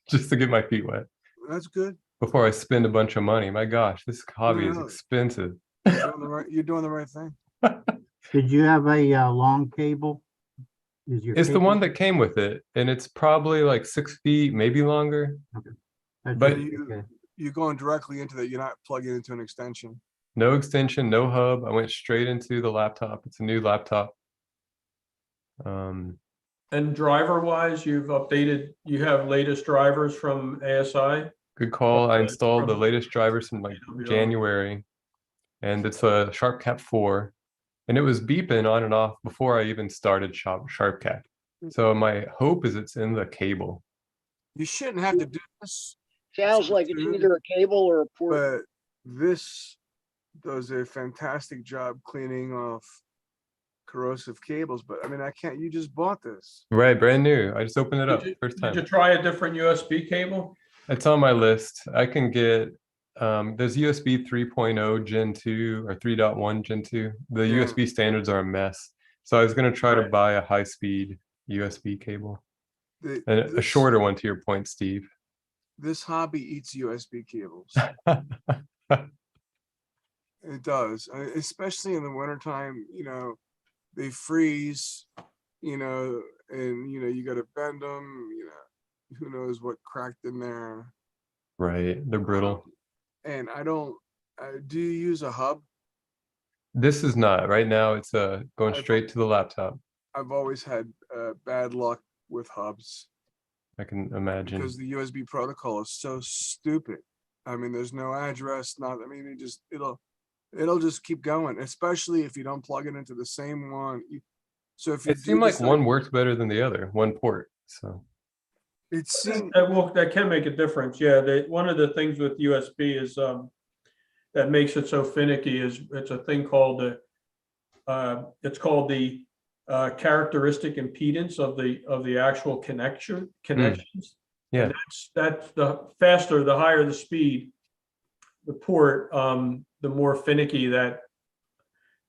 just to get my feet wet. That's good. Before I spend a bunch of money. My gosh, this hobby is expensive. You're doing the right thing. Did you have a long cable? It's the one that came with it, and it's probably like 6 feet, maybe longer. That's But okay. You're going directly into that. You're not plugging into an extension. no extension, no hub. I went straight into the laptop. It's a new laptop. And driver-wise, you have latest drivers from ASI? Good call. I installed the latest drivers from like January, and it's a SharpCat 4, and it was beeping on and off before I even started SharpCat. So my hope is it's in the cable. You shouldn't have to do this. Sounds like it's either a cable or a port. But this does a fantastic job cleaning off corrosive cables. But I mean, you just bought this. Right, brand new. I just opened it up first Did you time. try a different USB cable? It's on my list. I can get there's USB 3.0 Gen 2 or 3.1 Gen 2. The USB standards are a mess. So I was going to try to buy a high-speed USB cable. A shorter one, to your point, Steve. This hobby eats USB cables. It does, especially in the wintertime. They freeze, and you know, you gotta bend them, you know, who knows what cracked in there. Right. They're brittle. And I don't, do you use a hub? This is not right now. It's going I've- straight to the laptop. I've always had bad luck with hubs I can imagine. because the USB protocol is so stupid. I mean, there's no address, not, I mean, it'll just keep going, especially if you don't plug it into the same one. So if you It seemed like decide- one worked better than the other, one port. So it seemed, That can make a difference. Yeah, one of the things with USB is that makes it so finicky is it's a thing called it's called the characteristic impedance of the actual connections. yeah, And that's the faster, the higher the speed, the port, the more finicky that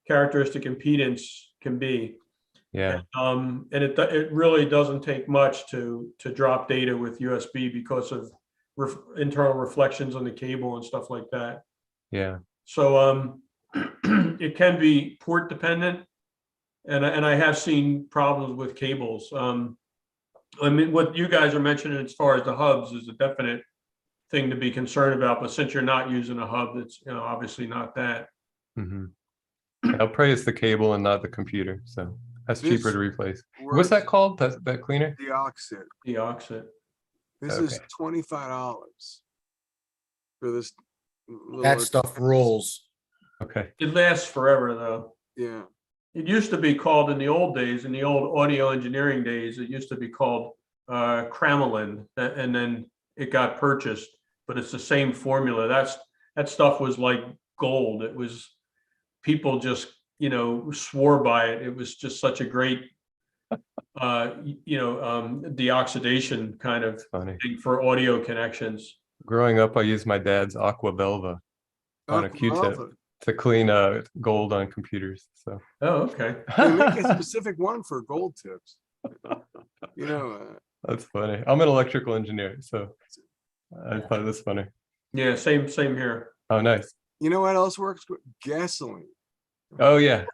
characteristic impedance can be. yeah, And it really doesn't take much to drop data with USB because of internal reflections on the cable and stuff like that. yeah. So it can be port dependent, and I have seen problems with cables. I mean, what you guys are mentioning as far as the hubs is a definite thing to be concerned about. But since you're not using a hub, that's, you know, obviously not that. Hmm. I'll pray it's the cable and not the computer. So that's cheaper This to replace. What's that called? That cleaner? the Oxid. The Oxid. This is Okay. $25 for this. That stuff rolls. Okay. It lasts forever though. Yeah. It used to be called in the old days, in the old audio engineering days, it used to be called Cramelin, and then it got purchased, but it's the same formula. That stuff was like gold. It was, people just, you know, swore by it. It was just such a great, deoxidation kind of Funny. thing for audio connections. Growing up, I used my dad's Aqua Belva on a Q-tip Aqua to clean gold on computers. So Oh, okay. They make a specific one for gold tips. You know, that's funny. I'm an electrical engineer, so I thought this funny. Yeah, same here. Oh, nice. you know what else works? Gasoline. Oh yeah.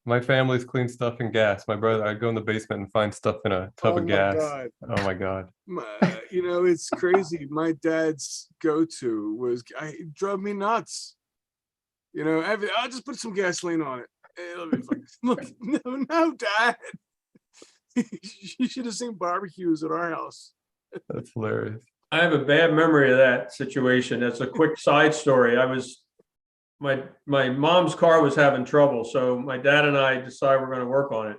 My family's clean stuff in gas. My brother, I'd go in the basement and find stuff in a tub Oh of my gas. God. Oh my God. You know, it's crazy. My dad's go-to was, it drove me nuts. You know, I'll just put some gasoline on it. It'll be fine. Look, no, Dad. You should have seen barbecues at our house. That's hilarious. I have a bad memory of that situation. That's a quick side story. My mom's car was having trouble, so my dad and I decided we're going to work on it.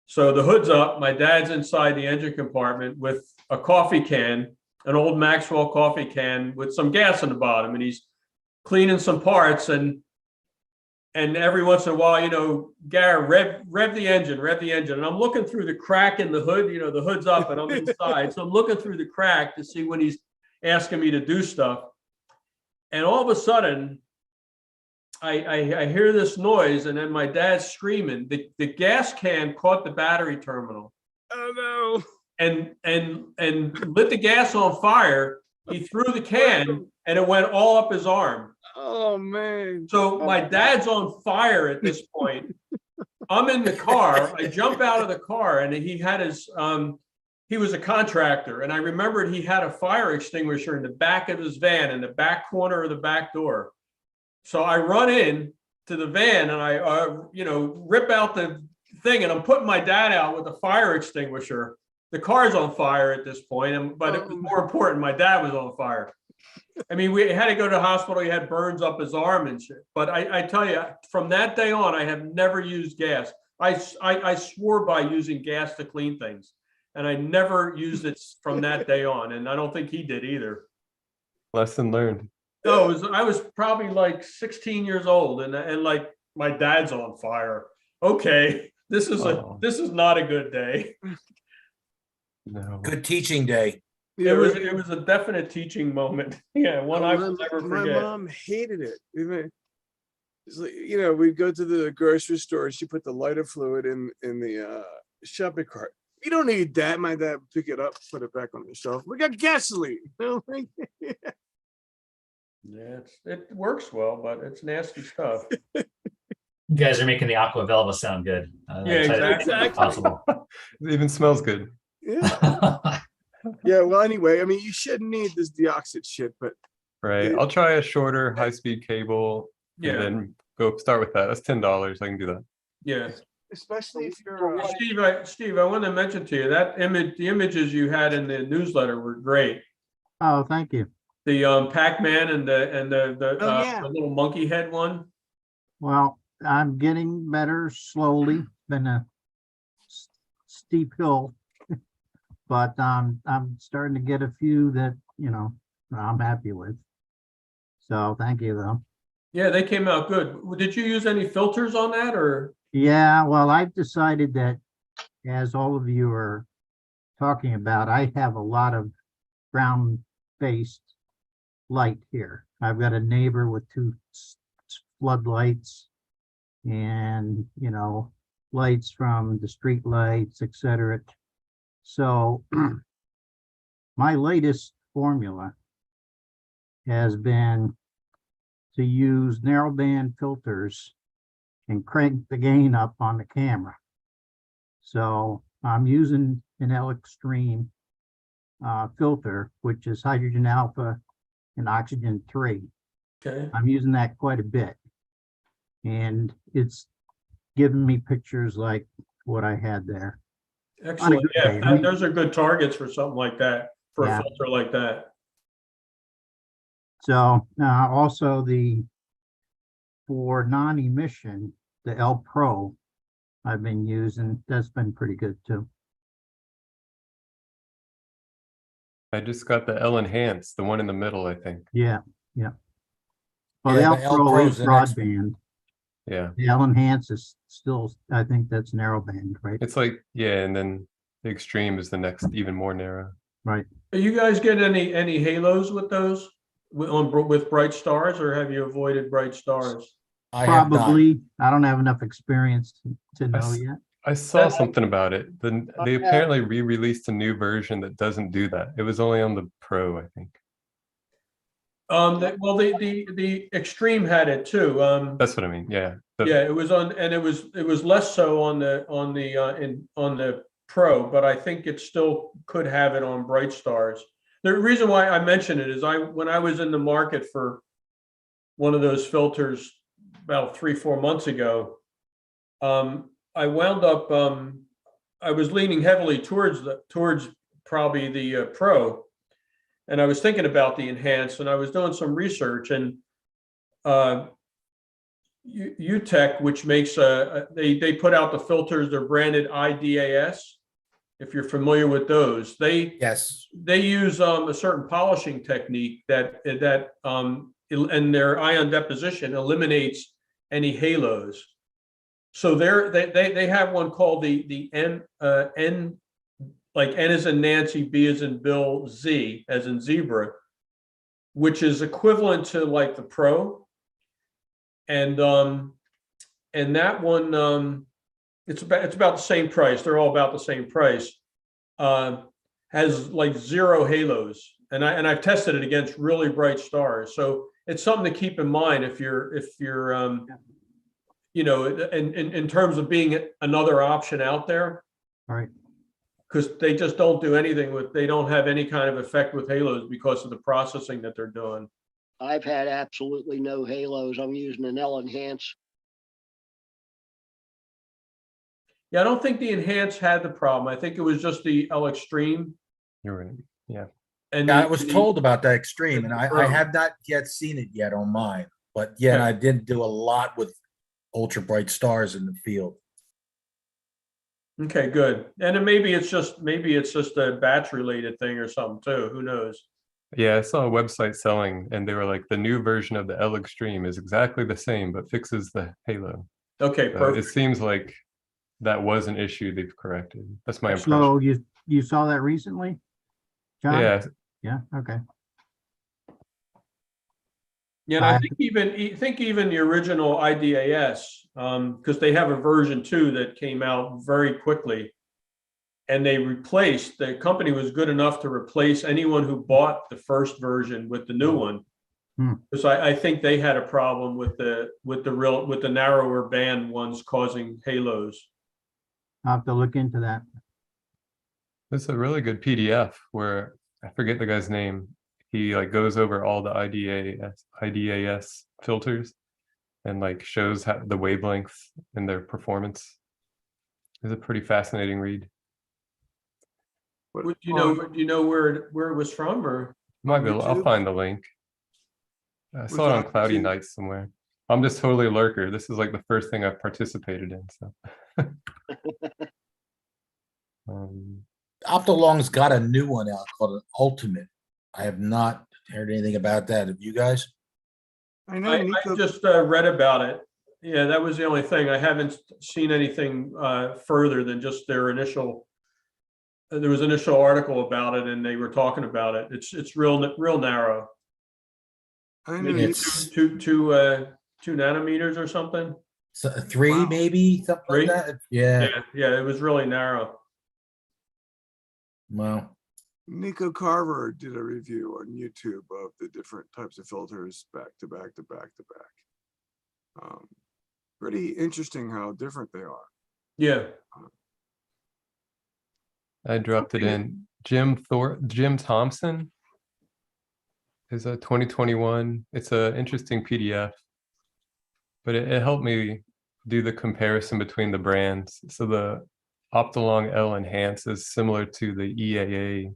So the hood's up, my dad's inside the engine compartment with a coffee can, an old Maxwell coffee can with some gas in the bottom, and he's cleaning some parts, and every once in a while, you know, Gary, rev the engine, and I'm looking through the crack in the hood, you know, the hood's up and I'm inside, so I'm looking through the crack to see when he's asking me to do stuff, and all of a sudden I hear this noise, and then my dad's screaming. The gas can caught the battery terminal. Oh no. And lit the gas on fire. He threw the can and it went all up his arm. Oh man. So my dad's on fire at this point. I'm in the car. I jump out of the car, and he had his he was a contractor, and I remembered he had a fire extinguisher in the back of his van, in the back corner of the back door. So I run in to the van, and I, rip out the thing, and I'm putting my dad out with a fire extinguisher. The car's on fire at this point, but it was more important, my dad was on fire. I mean, we had to go to the hospital. He had burns up his arm and shit. But I tell you, from that day on, I have never used gas. I swore by using gas to clean things, and I never used it from that day on. And I don't think he did either. Lesson learned. No, I was probably like 16 years old, and like my dad's on fire. Okay, this is not a good day. No. Good teaching day. Yeah, It was a definite teaching moment. Yeah, one I will never my forget. mom hated it. It's like, you know, we'd go to the grocery store and she put the lighter fluid in the shopping cart. You don't need that. My dad would pick it up, put it back on the shelf. We got gasoline. Yeah, it works well, but it's nasty stuff. You guys are making the Aqua Velva sound good. Yeah, exactly. Possible. It even smells good. Yeah. Yeah. Well, anyway, I mean, you shouldn't need this deoxit shit, but Right. I'll try a shorter high-speed cable and Yeah, then go start with that. That's $10. I can do that. yeah. especially if you're, Steve, I want to mention to you that the images you had in the newsletter were great. Oh, thank you. The Pac-Man and the Oh, yeah. the little monkey head one. Well, I'm getting better slowly. Been a steep hill, but I'm starting to get a few that, I'm happy with. So thank you though. Yeah, they came out good. Did you use any filters on that or? Yeah, well, I've decided that, as all of you are talking about, I have a lot of ground-based light here. I've got a neighbor with two floodlights and, lights from the street lights, etc. So my latest formula has been to use narrowband filters and crank the gain up on the camera. So I'm using an L Extreme filter, which is hydrogen alpha and oxygen 3. Okay. I'm using that quite a bit. And it's giving me pictures like what I had there. Excellent. good Yeah, day. those are good targets for something like that, for a Yeah. filter like that. So also for non-emission, the L Pro I've been using, that's been pretty good too. I just got the L Enhance, the one in the middle, I think. Yeah, yeah. Well, Yeah, the the L L Pro Pro's is the next broadband. Yeah. The L Enhance is still, I think that's narrowband, right? It's like, yeah, and then the Extreme is the next, even more narrow. Right. Are you guys getting any halos with those with bright stars, or have you avoided bright stars? I have not. Probably. I don't have enough experience to know s- yet. I saw That's- something about it. Then they Yeah. apparently re-released a new version that doesn't do that. It was only on the Pro, I think. Well, the Extreme had it too. That's what I mean. Yeah. Yeah, it was on, and it was less so on the on the Pro, but I think it still could have it on bright stars. The reason why I mention it is when I was in the market for one of those filters about 3-4 months ago, I wound up I was leaning heavily towards probably the Pro, and I was thinking about the Enhance, and I was doing some research, and UTech, which makes they put out the filters, they're branded IDAS. If you're familiar with those, Yes. they use a certain polishing technique that and their ion deposition eliminates any halos. So they have one called the N, like N as in Nancy, B as in Bill, Z as in zebra, which is equivalent to like the Pro. And that one, it's about the same price. They're all about the same price. Has like 0 halos, and I've tested it against really bright stars. So it's something to keep in mind if you're in terms of being another option out there. Right. Because they just don't do anything they don't have any kind of effect with halos because of the processing that they're doing. I've had absolutely no halos. I'm using an L Enhance. Yeah, I don't think the Enhance had the problem. I think it was just the L Extreme. You're right. Yeah. And Yeah, I was told about that Extreme, and I Pro. have not yet seen it yet on mine. But yeah, and I did do a lot with ultra bright stars in the field. Okay, good. And then maybe it's just a batch related thing or something too. Who knows? Yeah, I saw a website selling, and they were like, the new version of the L Extreme is exactly the same, but fixes the halo. Okay, So it perfect. seems like that was an issue they've corrected. That's my impression. So you saw that recently, John? Yeah, Yeah. Okay. Yeah, and I think even the original IDAS, because they have a version 2 that came out very quickly, and the company was good enough to replace anyone who bought the first version with the new one. Because I think they had a problem with the narrower band ones causing halos. I'll have to look into that. It's a really good PDF where I forget the guy's name. He like goes over all the IDAS filters and like shows how the wavelengths and their performance. It's a pretty fascinating read. Do you know where it was from, or? Might be, I'll YouTube? find the link. I Was saw it it on on Cloudy YouTube? Nights somewhere. I'm just totally a lurker. This is like the first thing I've participated in. So Optolong's got a new one out called an Ultimate. I have not heard anything about that. Have you guys? I know I Nico, just read about it. Yeah, that was the only thing. I haven't seen anything further than just their initial. There was an initial article about it, and they were talking about it. It's real narrow. I know Maybe Nico, It's 2 nanometers or something. three, Wow. maybe something Three? like that. Yeah. Yeah, it was really narrow. Well, Nico Carver did a review on YouTube of the different types of filters back to back to back to back. Pretty interesting how different they are. Yeah. I dropped it in. Jim Thompson is a 2021. It's an interesting PDF, but it helped me do the comparison between the brands. So the Optolong L Enhance is similar to the EAA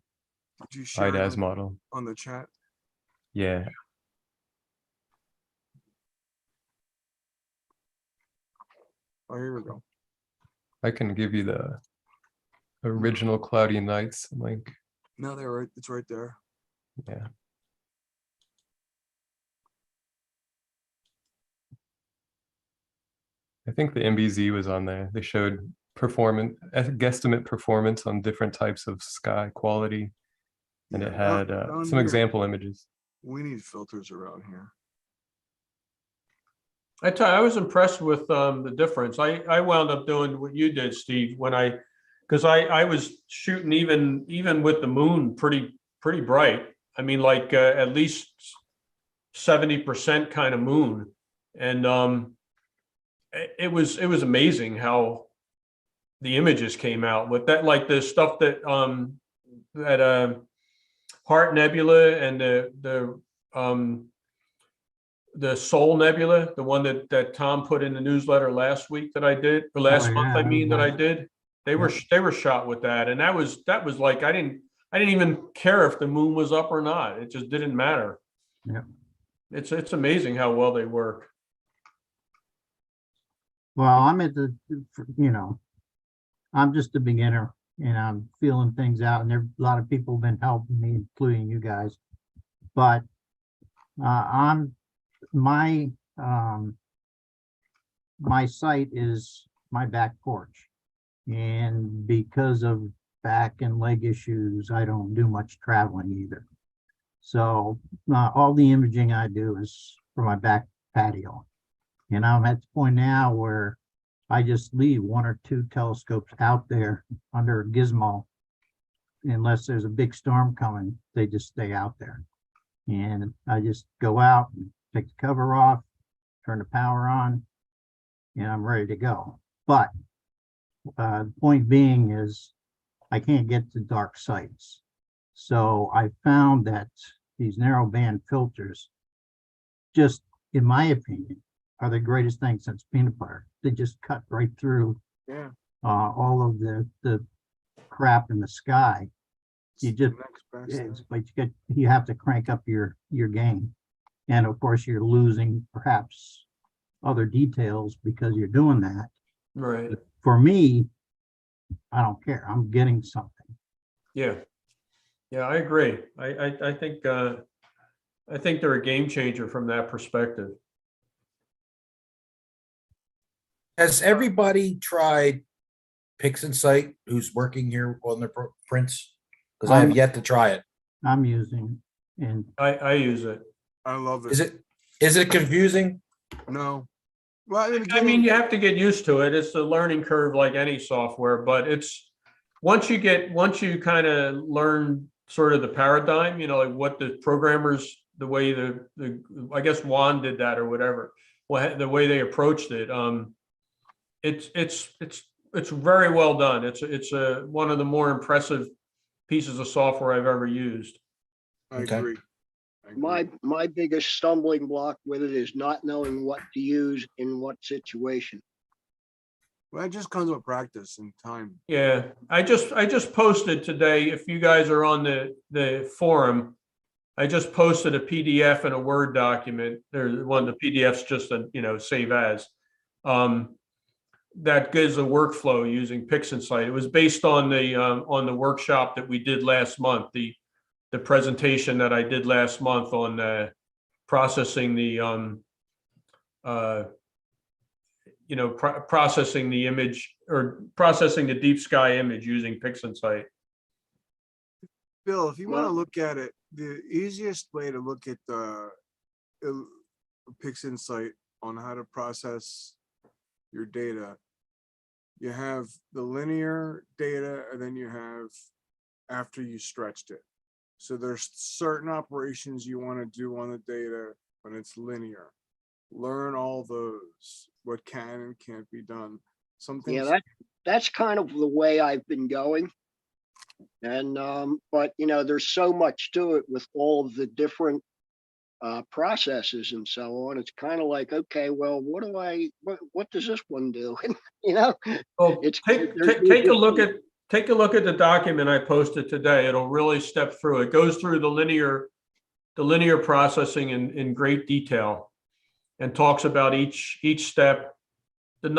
Did you share it IDAS model. on the chat? Yeah. Oh, here we go. I can give you the original Cloudy Nights link. No, they're right. It's right there. Yeah. I think the MBZ was on there. They showed guesstimate performance on different types of sky quality. And Yeah, it had down some here. example images. We need filters around here. I was impressed with the difference. I wound up doing what you did, Steve, because I was shooting even with the moon pretty bright. I mean, like at least 70% kind of moon, and it was amazing how the images came out with that, like the stuff that Heart Nebula and the Soul Nebula, the one that Tom put in the newsletter last week that I did, or last Oh, month, yeah, I mean, that I nice. did. They were shot with that, and that was like I didn't even care if the moon was up or not. It just didn't matter. Yeah. It's amazing how well they work. Well, I'm at the, I'm just a beginner and I'm feeling things out, and there a lot of people have been helping me, including you guys. But my site is my back porch. And because of back and leg issues, I don't do much traveling either. So all the imaging I do is for my back patio. And I'm at the point now where I just leave 1 or 2 telescopes out there under a gizmo. Unless there's a big storm coming, they just stay out there. And I just go out and take the cover off, turn the power on, and I'm ready to go. But the point being is I can't get to dark sites. So I found that these narrow band filters, just in my opinion, are the greatest thing since peanut butter. They just cut right through Yeah. all of the crap in the sky. You it's the just, next best thing. but you have to crank up your game. And of course, you're losing perhaps other details because you're doing that. Right. For me, I don't care. I'm getting something. Yeah. Yeah, I agree. I think they're a game changer from that perspective. has everybody tried PixInsight who's working here on their prints? Because I have yet to try it. I'm using, and I use it. I love it. Is it confusing? No. Well, in the I beginning, mean, you have to get used to it. It's a learning curve like any software, but it's once you kind of learn sort of the paradigm, like what the programmers the way I guess Juan did that or whatever. Well, the way they approached it, it's very well done. It's one of the more impressive pieces of software I've ever used. I Okay. agree. I agree. My biggest stumbling block with it is not knowing what to use in what situation. Well, it just comes with practice and time. Yeah, I just posted today, if you guys are on the forum, I just posted a PDF and a Word document. There's one, the PDF's just a, save as. That gives a workflow using PixInsight. It was based on the workshop that we did last month, the presentation that I did last month on processing the processing the image or processing the deep sky image using PixInsight. Bill, if you want to Well- look at it, the easiest way to look at the PixInsight on how to process your data, you have the linear data and then you have after you stretched it. So there's certain operations you want to do on the data when it's linear. Learn all those, what can and can't be done. Some things. Yeah, that's kind of the way I've been going. And but there's so much to it with all of the different processes and so on. It's kind of like, okay, well, what does this one do? Well, It's take there's a look at the document I posted today. It'll really step through. It goes through the linear processing in great detail and talks about each step. The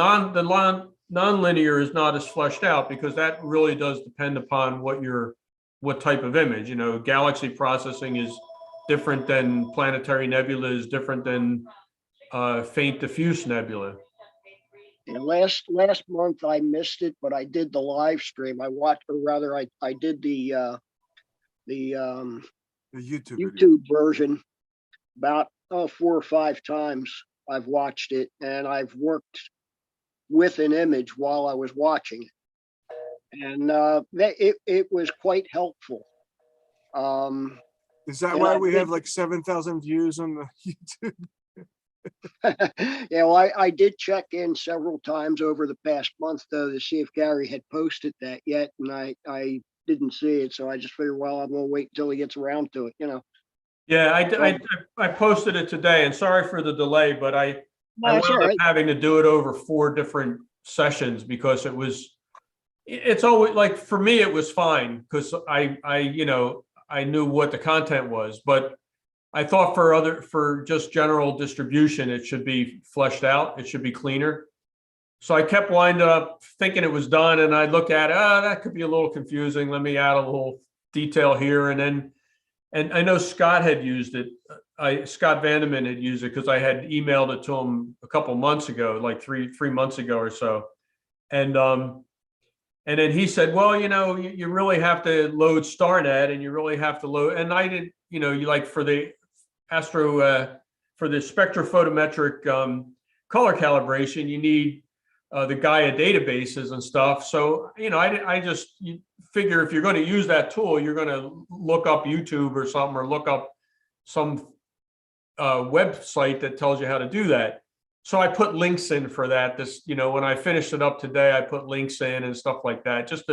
non-linear is not as fleshed out because that really does depend upon what type of image. Galaxy processing is different than planetary nebula, is different than faint diffuse nebula. And last month I missed it, but I did the live stream. I watched, or rather, I did the The YouTube video. YouTube version about 4 or 5 times. I've watched it, and I've worked with an image while I was watching it, and it was quite helpful. Is that and why I we did- have like 7,000 views on the YouTube? Yeah, well, I did check in several times over the past month though to see if Gary had posted that yet, and I didn't see it, so I just figured, well, I'm gonna wait until he gets around to it. Yeah, I posted it today, and sorry for the delay, but I No, it's all wound up right. having to do it over 4 different sessions because it's always like, for me, it was fine because I knew what the content was, but I thought for just general distribution, it should be fleshed out. It should be cleaner. So I kept winding up thinking it was done, and I look at it, that could be a little confusing. Let me add a little detail here. And I know Scott had used it. Scott Vandeman had used it because I had emailed it to him a couple months ago, like three months ago or so. And then he said, well, you really have to load StarNet, and you really have to load, and I did, you like for the for the spectrophotometric color calibration, you need the Gaia databases and stuff. So, I just figure if you're going to use that tool, you're going to look up YouTube or something, or look up some website that tells you how to do that. So I put links in for that. When I finished it up today, I put links in and stuff like that, just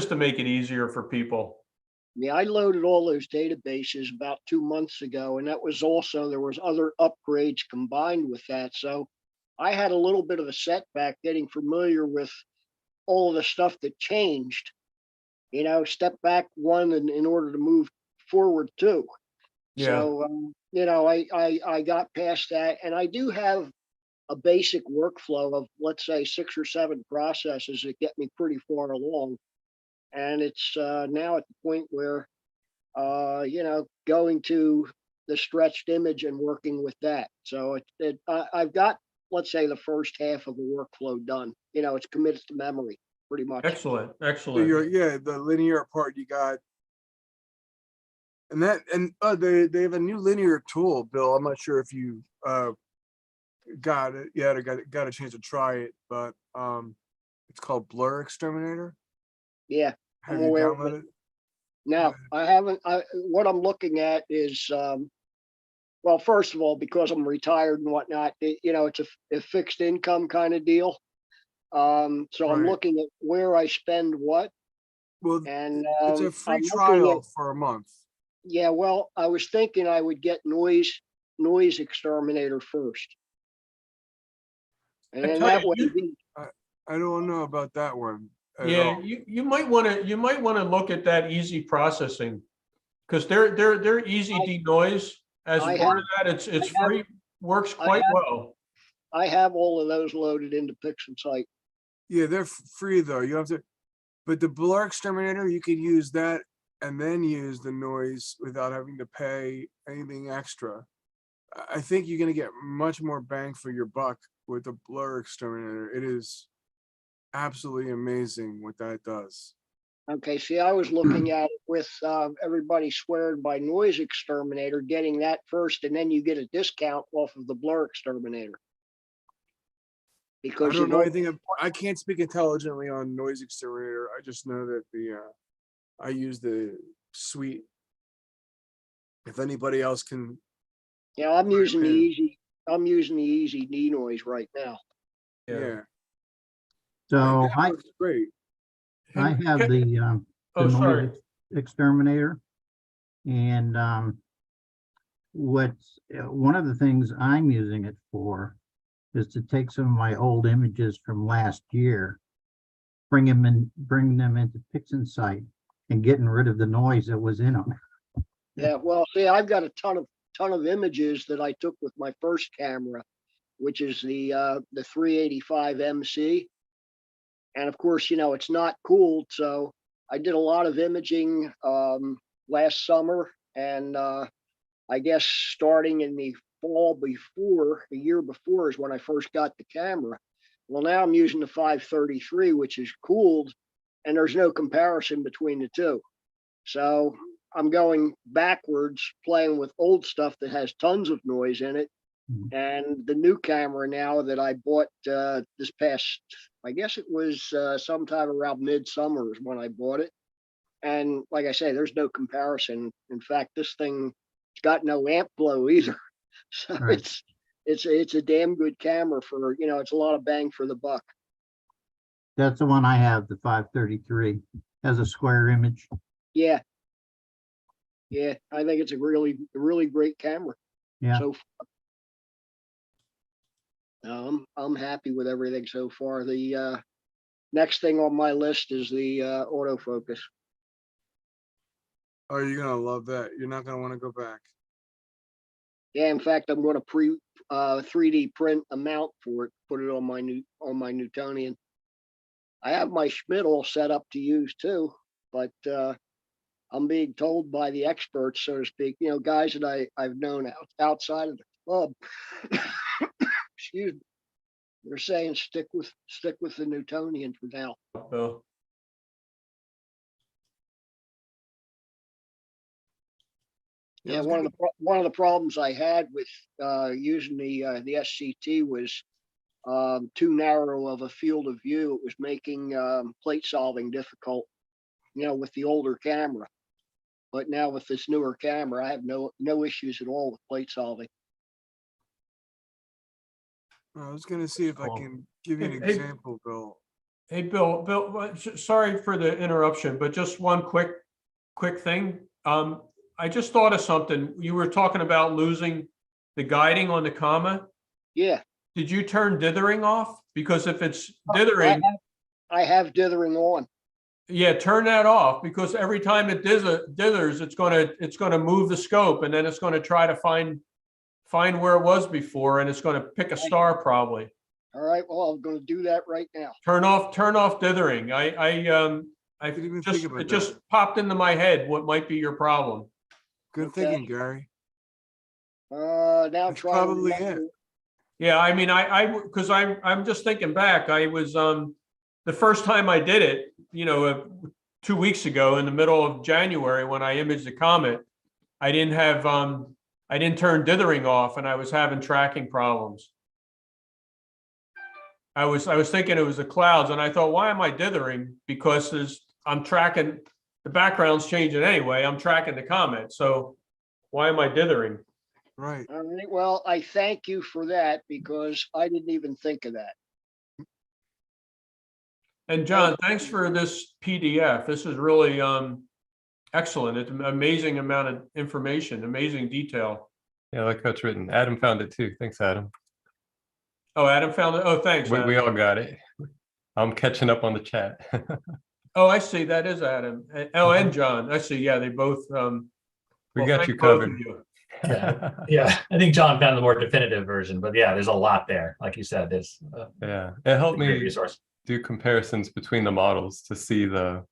to make it easier for people. Yeah, I loaded all those databases about 2 months ago, and that was also, there was other upgrades combined with that. So I had a little bit of a setback getting familiar with all of the stuff that changed. Step back one in order to move forward two. Yeah. So I got past that, and I do have a basic workflow of, let's say, 6 or 7 processes that get me pretty far along. And it's now at the point where, going to the stretched image and working with that. So I've got, let's say, the first half of the workflow done. It's committed to memory pretty much. Excellent. So the linear part you got. And they have a new linear tool, Bill. I'm not sure if you got it yet or got a chance to try it, but it's called Blur Exterminator. Yeah, Have I'm you aware of downloaded it. it? No, I haven't. What I'm looking at is well, first of all, because I'm retired and whatnot, it's a fixed income kind of deal. So I'm Right. looking at where I spend what, Well, and it's a I'm free looking trial at, for a month. yeah, well, I was thinking I would get noise exterminator first. And I then tell that way, you, I don't know about that one at yeah, all. you might want to look at that easy processing. Because they're easy I- denoise. As I part have- of that, it's I have- free, works I quite have- well. I have all of those loaded into PixInsight. Yeah, they're free though. You have to, but the blur exterminator, you could use that and then use the noise without having to pay anything extra. I think you're gonna get much more bang for your buck with the blur exterminator. It is absolutely amazing what that does. Okay, see, I was looking at it with everybody swearing by noise exterminator, getting that first, and then you get a discount off of the blur exterminator. I Because don't you've know al- anything. I can't speak intelligently on noise exterminator. I just know that I use the suite. If anybody else can, I'm using the in. easy. I'm using the easy denoise right now. yeah. So That I, works great. I have the Oh, sorry. noise exterminator. And one of the things I'm using it for is to take some of my old images from last year, bring them into PixInsight and getting rid of the noise that was in them. Yeah, well, see, I've got a ton of images that I took with my first camera, which is the 385 MC. And of course, it's not cooled, so I did a lot of imaging last summer, and I guess starting in the fall before, the year before, is when I first got the camera. Well, now I'm using the 533, which is cooled, and there's no comparison between the two. So I'm going backwards, playing with old stuff that has tons of noise in it. Mhm. And the new camera now that I bought this past, I guess it was sometime around midsummer is when I bought it. And like I say, there's no comparison. In fact, this thing's got no amp blow either. So Right. it's a damn good camera for, it's a lot of bang for the buck. That's the one I have, the 533, has a square image. Yeah. Yeah, I think it's a really great camera. Yeah. So I'm happy with everything so far. The next thing on my list is the autofocus. Oh, you're gonna love that. You're not gonna want to go back. Yeah, in fact, I'm going to 3D print a mount for it, put it on my Newtonian. I have my Schmidt all set up to use too, but I'm being told by the experts, so to speak, guys that I've known outside of the club, excuse me, they're saying stick with the Newtonian for now. Bill. Yeah, one of the problems I had with using the SCT was too narrow of a field of view. It was making plate solving difficult, with the older camera. But now with this newer camera, I have no issues at all with plate solving. I was gonna see if I Cool. can give you an Hey, example, Bill. Hey, Bill, sorry for the interruption, but just one quick thing. I just thought of something. You were talking about losing the guiding on the comma. Yeah, Did you turn dithering off? Because if it's dithering, I have dithering on. yeah, turn that off, because every time it dithers, it's gonna move the scope, and then it's gonna try to find where it was before, and it's gonna pick a star probably. All right, well, I'm going to do that right now. Turn off dithering. I Didn't even think about it just popped into my head what might be your problem. Good Okay. thinking, Gary. Now That's try to probably remember. it. Yeah, I mean, because I'm just thinking back. I was the first time I did it, 2 weeks ago in the middle of January when I imaged the comet. I didn't turn dithering off, and I was having tracking problems. I was thinking it was the clouds, and I thought, why am I dithering? Because I'm tracking, the background's changing anyway. I'm tracking the comet, so why am I dithering? Right. All right, well, I thank you for that because I didn't even think of that. And John, thanks for this PDF. This is really excellent. It's an amazing amount of information, amazing detail. Yeah, I like how it's written. Adam found it too. Thanks, Adam. Oh, Adam found it. Oh, thanks. We Adam. all got it. I'm catching up on the chat. Oh, I see. That is Adam. Oh, and John. I see. Yeah, they both. We Well, got thank you both of covered. you. Yeah, I think John found the more definitive version, but yeah, there's a lot there. Like you said, there's Yeah, it a helped great me resource. do comparisons between the models to see the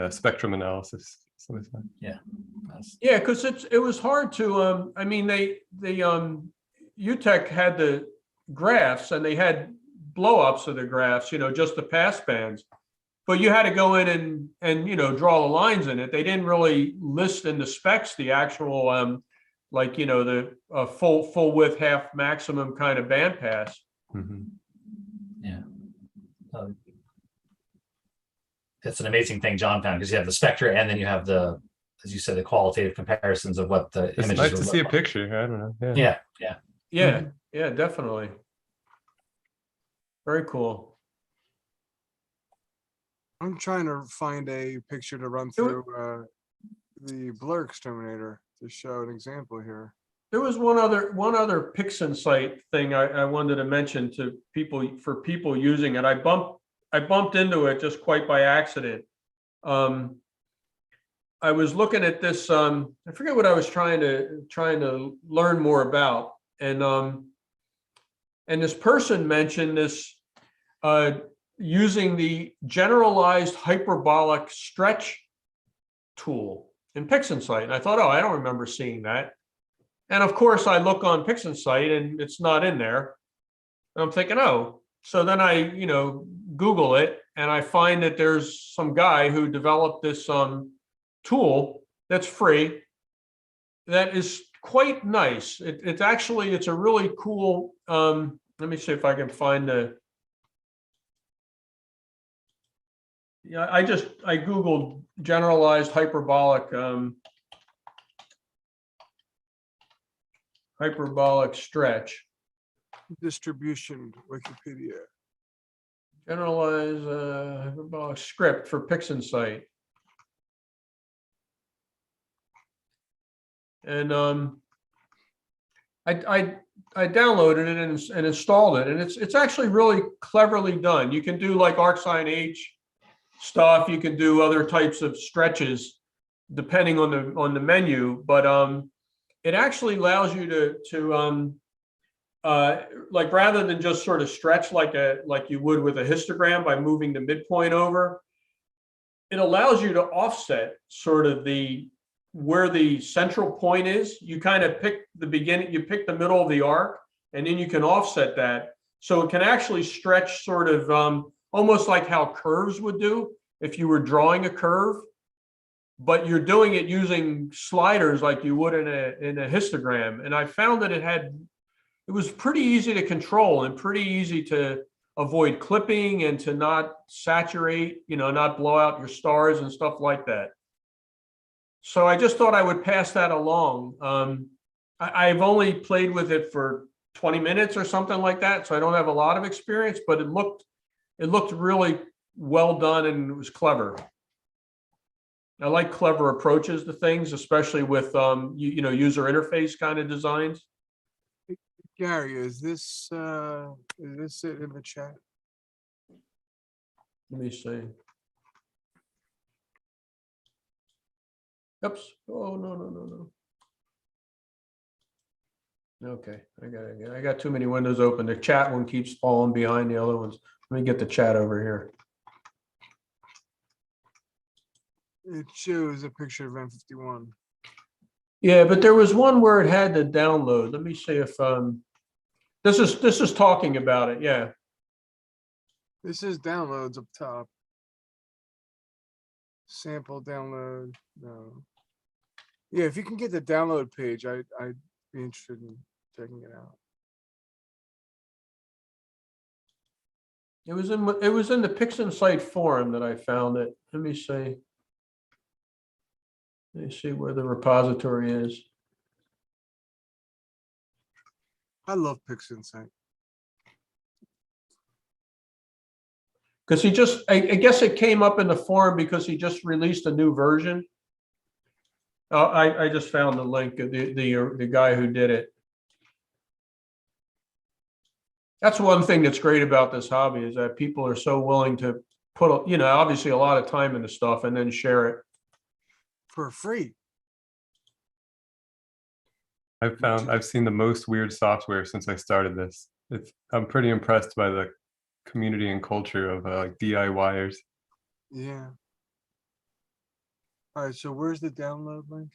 spectrum analysis. So it's fine. That's- Yeah, because it was hard to. I mean, UTEC had the graphs and they had blow-ups of the graphs. You know, just the pass bands. But you had to go in and draw the lines in it. They didn't really list in the specs the actual like the full width half maximum kind of band pass. Mhm. It's an amazing thing John found because you have the spectra and then you have the, as you said, the qualitative comparisons of what the It's images nice would to look see a like. picture. I don't know. Yeah. Yeah, yeah. Yeah, yeah, definitely. Very cool. I'm trying to find a picture to run Do it. through the blur exterminator to show an example here. There was one other PixInsight thing I wanted to mention to people for people using it. I bumped into it just quite by accident. I was looking at this. I forget what I was trying to learn more about, and this person mentioned this using the generalized hyperbolic stretch tool in PixInsight, and I thought, oh, I don't remember seeing that. And of course, I look on PixInsight and it's not in there. And I'm thinking, oh, so then I, Google it and I find that there's some guy who developed this tool that's free that is quite nice. It's a really cool. Let me see if I can find the. Yeah, I Googled generalized hyperbolic stretch. Distribution, Wikipedia. Generalized hyperbolic script for PixInsight. And I downloaded it and installed it, and it's actually really cleverly done. You can do like ArcSine H stuff. You can do other types of stretches depending on the menu, but it actually allows you to like rather than just sort of stretch like you would with a histogram by moving the midpoint over, it allows you to offset sort of where the central point is. You kind of pick the beginning, you pick the middle of the arc, and then you can offset that. So it can actually stretch sort of almost like how curves would do if you were drawing a curve, but you're doing it using sliders like you would in a histogram. And I found that it was pretty easy to control and pretty easy to avoid clipping and to not saturate, not blow out your stars and stuff like that. So I just thought I would pass that along. I've only played with it for 20 minutes or something like that, so I don't have a lot of experience, but it looked really well done and it was clever. I like clever approaches to things, especially with user interface kind of designs. Gary, is this it in the chat? Let me see. Oops. Oh, no. Okay, I got too many windows open. The chat one keeps falling behind the other ones. Let me get the chat over here. It shows a picture of M51. Yeah, but there was one where it had to download. Let me see if this is talking about it. Yeah. This is downloads up top. Sample download. No. Yeah, if you can get the download page, I'd be interested in checking it out. It was in the PixInsight forum that I found it. Let me see. Let me see where the repository is. I love PixInsight. Because he just, I guess it came up in the forum because he just released a new version. I just found the link of the guy who did it. That's one thing that's great about this hobby is that people are so willing to put, you know, obviously a lot of time into stuff and then share it. For free. I've seen the most weird software since I started this. I'm pretty impressed by the community and culture of like DIYers. Yeah. All right, so where's the download link?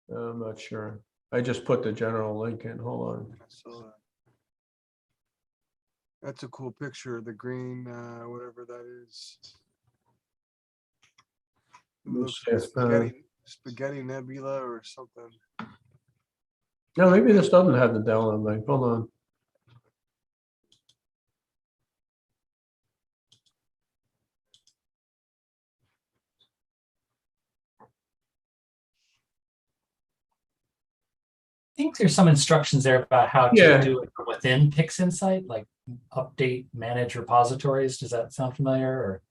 I'm not sure. I just put the general link in. Hold on. I saw that. That's a cool picture, the green, whatever that is. It looks like spaghetti nebula or something. No, maybe this doesn't have the download link. Hold on. I think there's some instructions there about how to Yeah. do it from within PixInsight, like update, manage repositories. Does that sound familiar? Or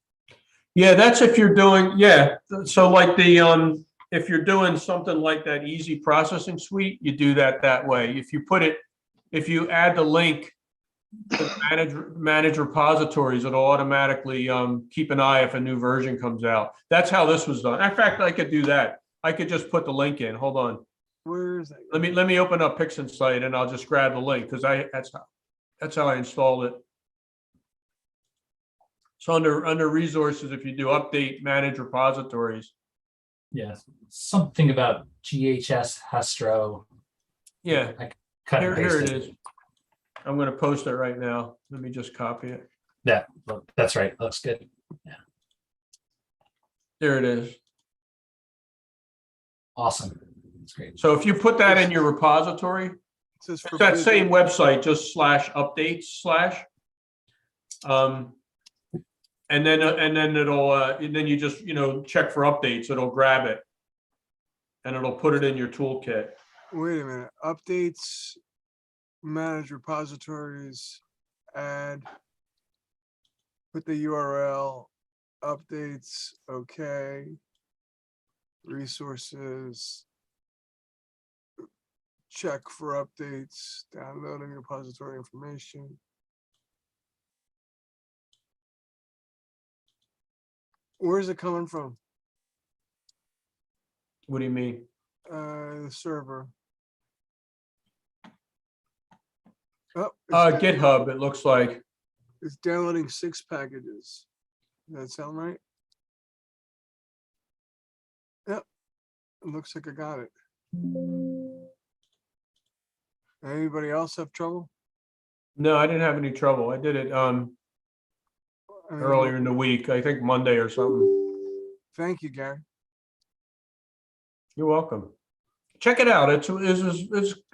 Yeah, that's if you're doing, yeah. So like the, if you're doing something like that easy processing suite, you do that way. If you add the link to manage repositories, it'll automatically keep an eye if a new version comes out. That's how this was done. In fact, I could do that. I could just put the link in. Hold on. Where is that? Let me open up PixInsight and I'll just grab the link because that's how I installed it. So under resources, if you do update, manage repositories. yeah, something about GHS Hastro. Yeah, Cut and here paste it is. I'm going to post it right now. Let me just copy it. Yeah, that's right. Looks good. Yeah, There it is. awesome. That's great. So if you put that in your repository, It says it's that same forbidden. website, just /updates/ and then it'll and then you just, you know, check for updates. It'll grab it and it'll put it in your toolkit. Wait a minute, updates, manage repositories, add, put the URL, updates, okay. Resources. Check for updates, downloading repository information. Where's it coming from? What do you mean? The server. Oh, GitHub, it looks like. it's downloading 6 packages. Does that sound right? Yep. It looks like I got it. Anybody else have trouble? No, I didn't have any trouble. I did it I mean, earlier in the week, I think Monday or something. Thank you, Gary. You're welcome. Check it out.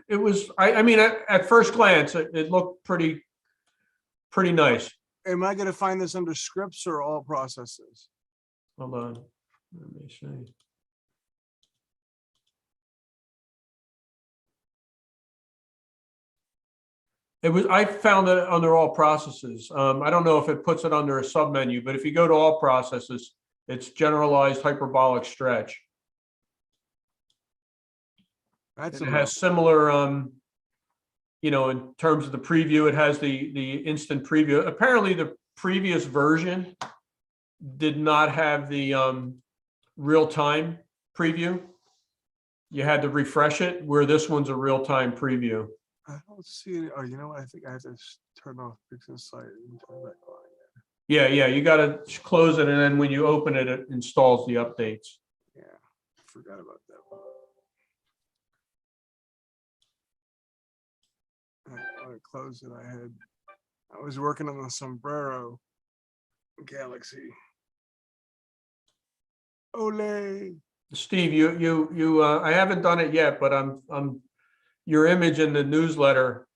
It was, I mean, at first glance, it looked pretty nice. Am I gonna find this under scripts or all processes? Hold on. Let me see. I found it under all processes. I don't know if it puts it under a submenu, but if you go to all processes, it's generalized hyperbolic stretch. That's It has similar, you know, in terms of the preview, it has the instant preview. Apparently the previous version did not have the real-time preview. You had to refresh it, where this one's a real-time preview. I don't see it. Oh, you know what? I think I have to turn off PixInsight and turn back on. Yeah, you got to close it, and then when you open it, it installs the updates. Yeah, forgot about that one. I closed it. I was working on the Sombrero Galaxy. Ole. Steve, I haven't done it yet, but your image in the newsletter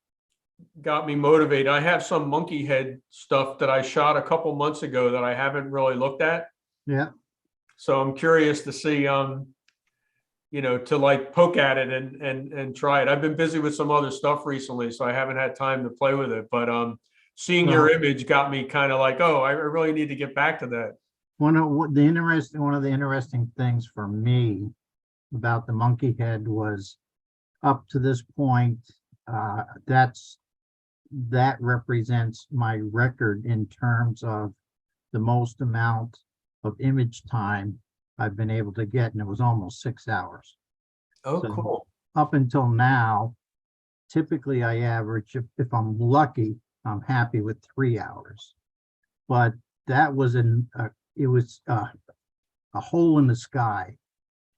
got me motivated. I have some monkey head stuff that I shot a couple months ago that I haven't really looked at. Yeah. So I'm curious to see, to like poke at it and try it. I've been busy with some other stuff recently, so I haven't had time to play with it. But seeing your image got me kind of like, oh, I really need to get back to that. One of the interesting things for me about the monkey head was up to this point, that represents my record in terms of the most amount of image time I've been able to get, and it was almost 6 hours. Oh, So, cool. Up until now, typically I average, if I'm lucky, I'm happy with 3 hours. But that was it was a hole in the sky.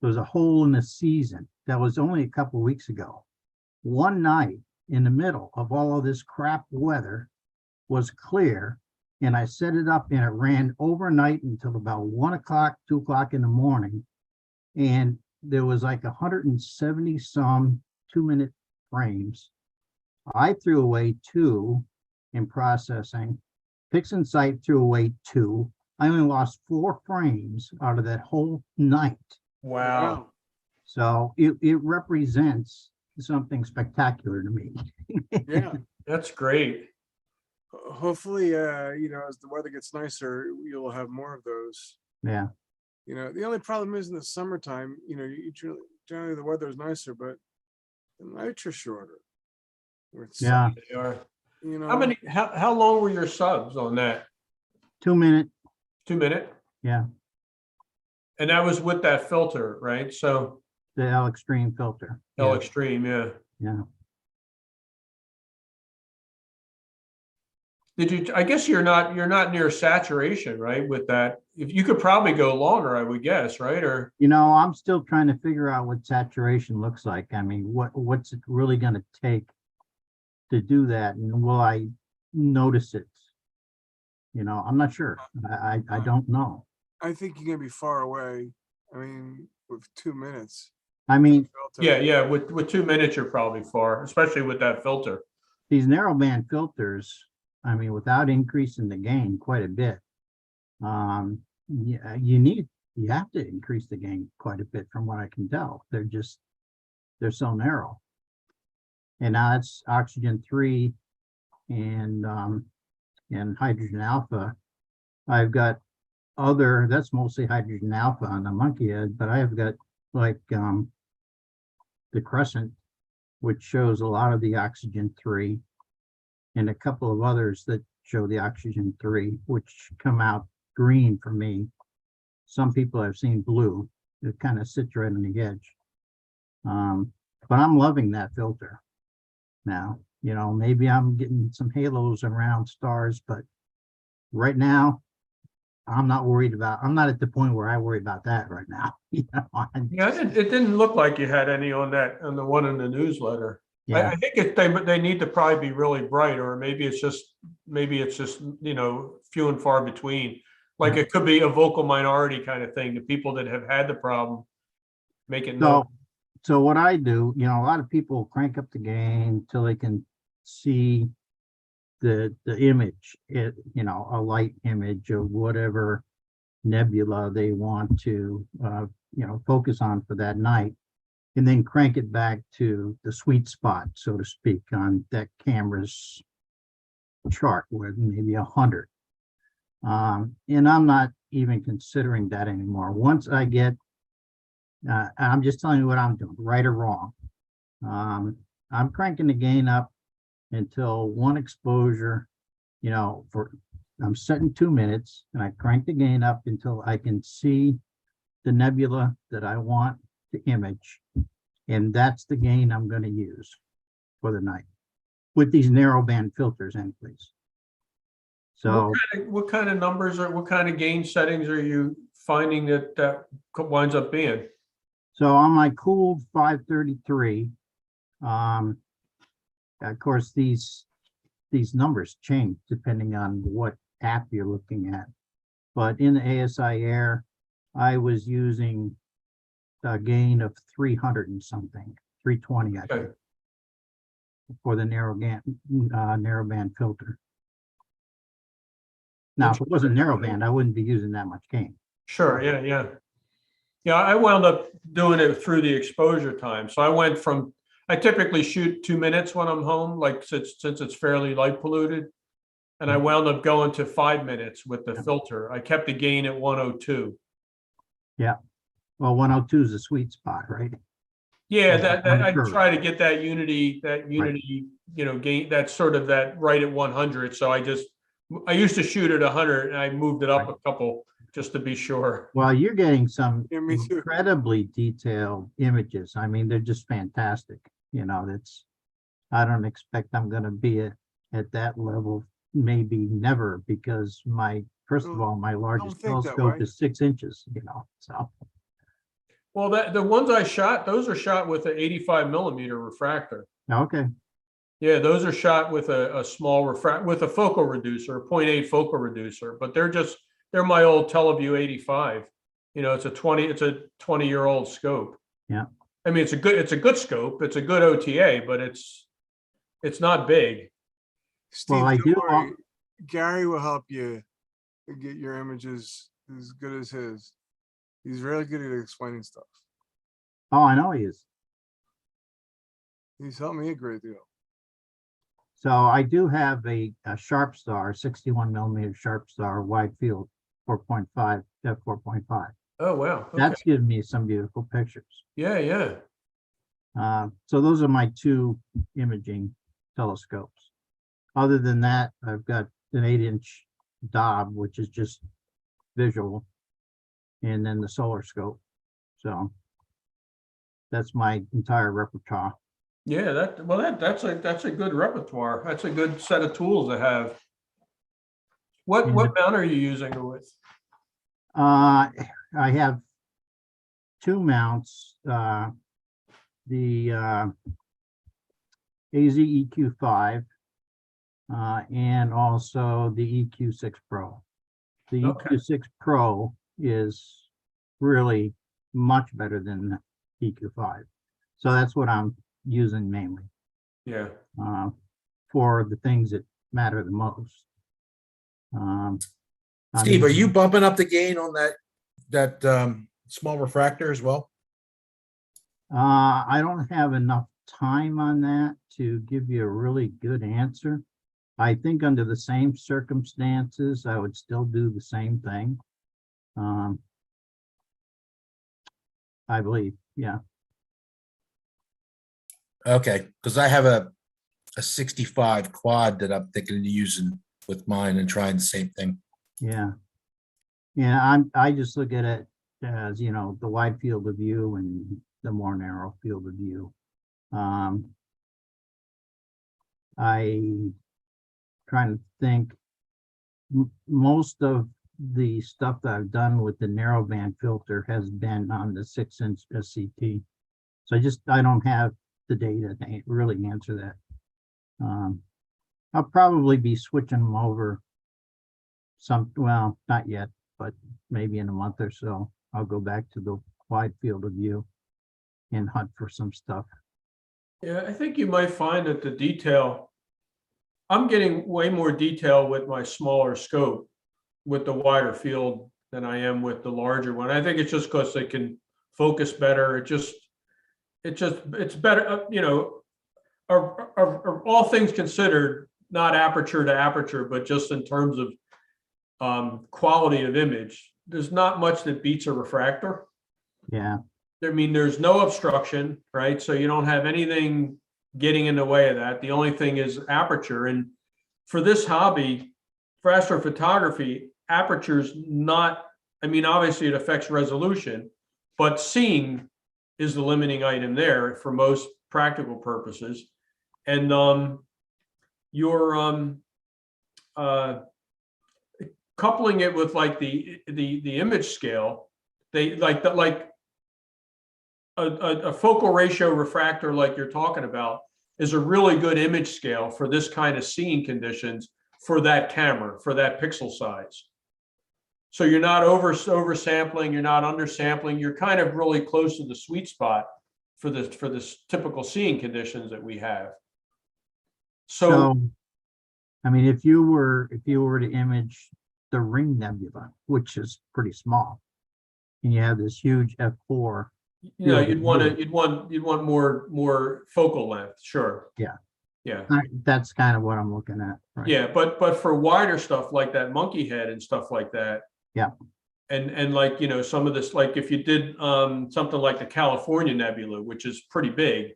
There was a hole in the season. That was only a couple of weeks ago. One night in the middle of all of this crap weather was clear, and I set it up and it ran overnight until about 1 o'clock, 2 o'clock in the morning. And there was like 170 some 2-minute frames. I threw away 2 in processing. PixInsight threw away 2. I only lost 4 frames out of that whole night. Wow. So it represents something spectacular to me. Yeah. That's great. Hopefully, as the weather gets nicer, you'll have more of those. Yeah. The only problem is in the summertime, generally the weather is nicer, but the nights are shorter. Where it's Yeah. They are. sunny, How long were your subs on that? 2 minute. 2 minute? Yeah. And that was with that filter, right? So The L Extreme filter. L Yeah. Extreme, yeah. Yeah. I guess you're not near saturation, right? With that, if you could probably go longer, I would guess, right? Or I'm still trying to figure out what saturation looks like. I mean, what's it really going to take to do that, and will I notice it? I'm not sure. I don't know. I think you're gonna be far away. I mean, with 2 minutes. I mean, filter. yeah. With 2 minutes, you're probably far, especially with that filter. these narrowband filters, I mean, without increasing the gain quite a bit, yeah, you have to increase the gain quite a bit from what I can tell. They're so narrow. And now it's oxygen 3 and hydrogen alpha. I've got that's mostly hydrogen alpha on the monkey head, but I have got like the crescent, which shows a lot of the oxygen 3, and a couple of others that show the oxygen 3, which come out green for me. Some people have seen blue. It kind of sits right on the edge. But I'm loving that filter now. Maybe I'm getting some halos around stars, but right now I'm not at the point where I worry about that right now. Yeah, it didn't look like you had any on the one in the newsletter. Yeah. I think they need to probably be really bright, or maybe it's just few and far between. Like it could be a vocal minority kind of thing. The people that have had the problem make it known. So what I do, a lot of people crank up the gain till they can see the image, a light image of whatever nebula they want to focus on for that night, and then crank it back to the sweet spot, so to speak, on that camera's chart with maybe 100. And I'm not even considering that anymore. Once I get, I'm just telling you what I'm doing, right or wrong. I'm cranking the gain up until one exposure, I'm setting 2 minutes, and I crank the gain up until I can see the nebula that I want to image. And that's the gain I'm going to use for the night with these narrowband filters anyways. So what kind of numbers what kind of gain settings are you finding that winds up being? So on my cooled 533, of course, these numbers change depending on what app you're looking at. But in the ASI Air, I was using a gain of 300 and something, 320, I think, for the narrowband filter. Now, if it wasn't narrowband, I wouldn't be using that much gain. Sure, yeah. Yeah, I wound up doing it through the exposure time. So I typically shoot 2 minutes when I'm home, like since it's fairly light polluted. And I wound up going to 5 minutes with the filter. I kept the gain at 102. Yeah. Well, 102 is a sweet spot, right? Yeah, Yeah, that on the I curve. try to get that unity, gain, that sort of that right at 100. So I used to shoot at 100 and I moved it up Right. a couple just to be sure. Well, you're getting some Yeah, me too. incredibly detailed images. I mean, they're just fantastic. I don't expect I'm gonna be at that level, maybe never, because first of all, my largest think that telescope way. is 6 inches, so. Well, the ones I shot, those are shot with an 85 millimeter refractor. Okay, Yeah, those are shot with a small with a focal reducer, a 0.8 focal reducer, but they're my old Teleview 85. It's a 20-year-old scope. yeah. I mean, it's a good scope. It's a good OTA, but it's not big. Steve, Well, I don't do worry. Gary will help you get your images as good as his. He's really good at explaining stuff. Oh, I know he is. He's helped me a great deal. So I do have a Sharp Star, 61 millimeter Sharp Star wide field, 4.5 f4.5. Oh, wow. Okay. That's given me some beautiful pictures. Yeah. So those are my two imaging telescopes. Other than that, I've got an 8-inch Dob, which is just visual, and then the solar scope. So that's my entire repertoire. Yeah, that's a good repertoire. That's a good set of tools to have. What And mount are you using it with? I have two mounts, the AZ EQ5 and also the EQ6 Pro. The Okay. EQ6 Pro is really much better than the EQ5. So that's what I'm using mainly Yeah. for the things that matter the most. Steve, are you bumping up the gain on that small refractor as well? I don't have enough time on that to give you a really good answer. I think under the same circumstances, I would still do the same thing. I believe, yeah. Okay, because I have a 65 quad that I'm thinking of using with mine and trying the same thing. Yeah. I just look at it as, the wide field of view and the more narrow field of view. I trying to think, most of the stuff that I've done with the narrowband filter has been on the 6-inch SCT. So I don't have the data to really answer that. I'll probably be switching them over well, not yet, but maybe in a month or so, I'll go back to the wide field of view and hunt for some stuff. Yeah, I think you might find that the detail, I'm getting way more detail with my smaller scope with the wider field than I am with the larger one. I think it's just because they can focus better. It's better, are all things considered, not aperture to aperture, but just in terms of quality of image, there's not much that beats a refractor. Yeah. I mean, there's no obstruction, right? So you don't have anything getting in the way of that. The only thing is aperture. And for this hobby, for astrophotography, aperture's not, I mean, obviously it affects resolution, but seeing is the limiting item there for most practical purposes. And you're coupling it with like the image scale, they like a focal ratio refractor like you're talking about is a really good image scale for this kind of seeing conditions for that camera, for that pixel size. So you're not oversampling, you're not undersampling, you're kind of really close to the sweet spot for this typical seeing conditions that we have. So I mean, if you were to image the Ring Nebula, which is pretty small, and you have this huge f4. You know, Field of view. you'd want more focal length, sure. Yeah. Yeah. That's kind of what I'm looking at. Right. Yeah, but for wider stuff like that monkey head and stuff like that. Yeah. And like, you know, some of this, like if you did something like the California Nebula, which is pretty big,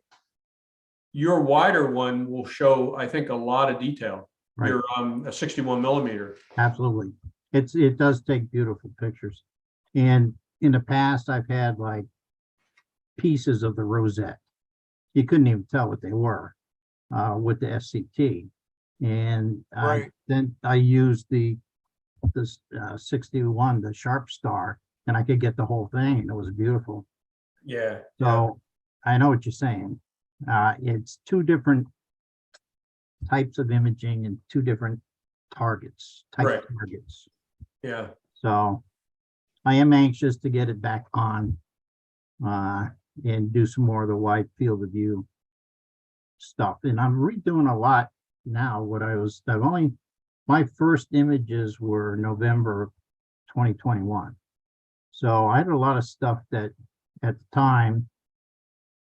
your wider one will show, I think, a lot of detail. Right. Your a 61 millimeter. Absolutely. It does take beautiful pictures. And in the past, I've had like pieces of the rosette. You couldn't even tell what they were with the SCT. And Right. then I used this 61, the Sharp Star, and I could get the whole thing, and it was beautiful. Yeah. So I know what you're saying. It's two different types of imaging and two different targets, Right. targets. Yeah. So I am anxious to get it back on and do some more of the wide field of view stuff. And I'm redoing a lot now. My first images were November of 2021. So I had a lot of stuff that at the time,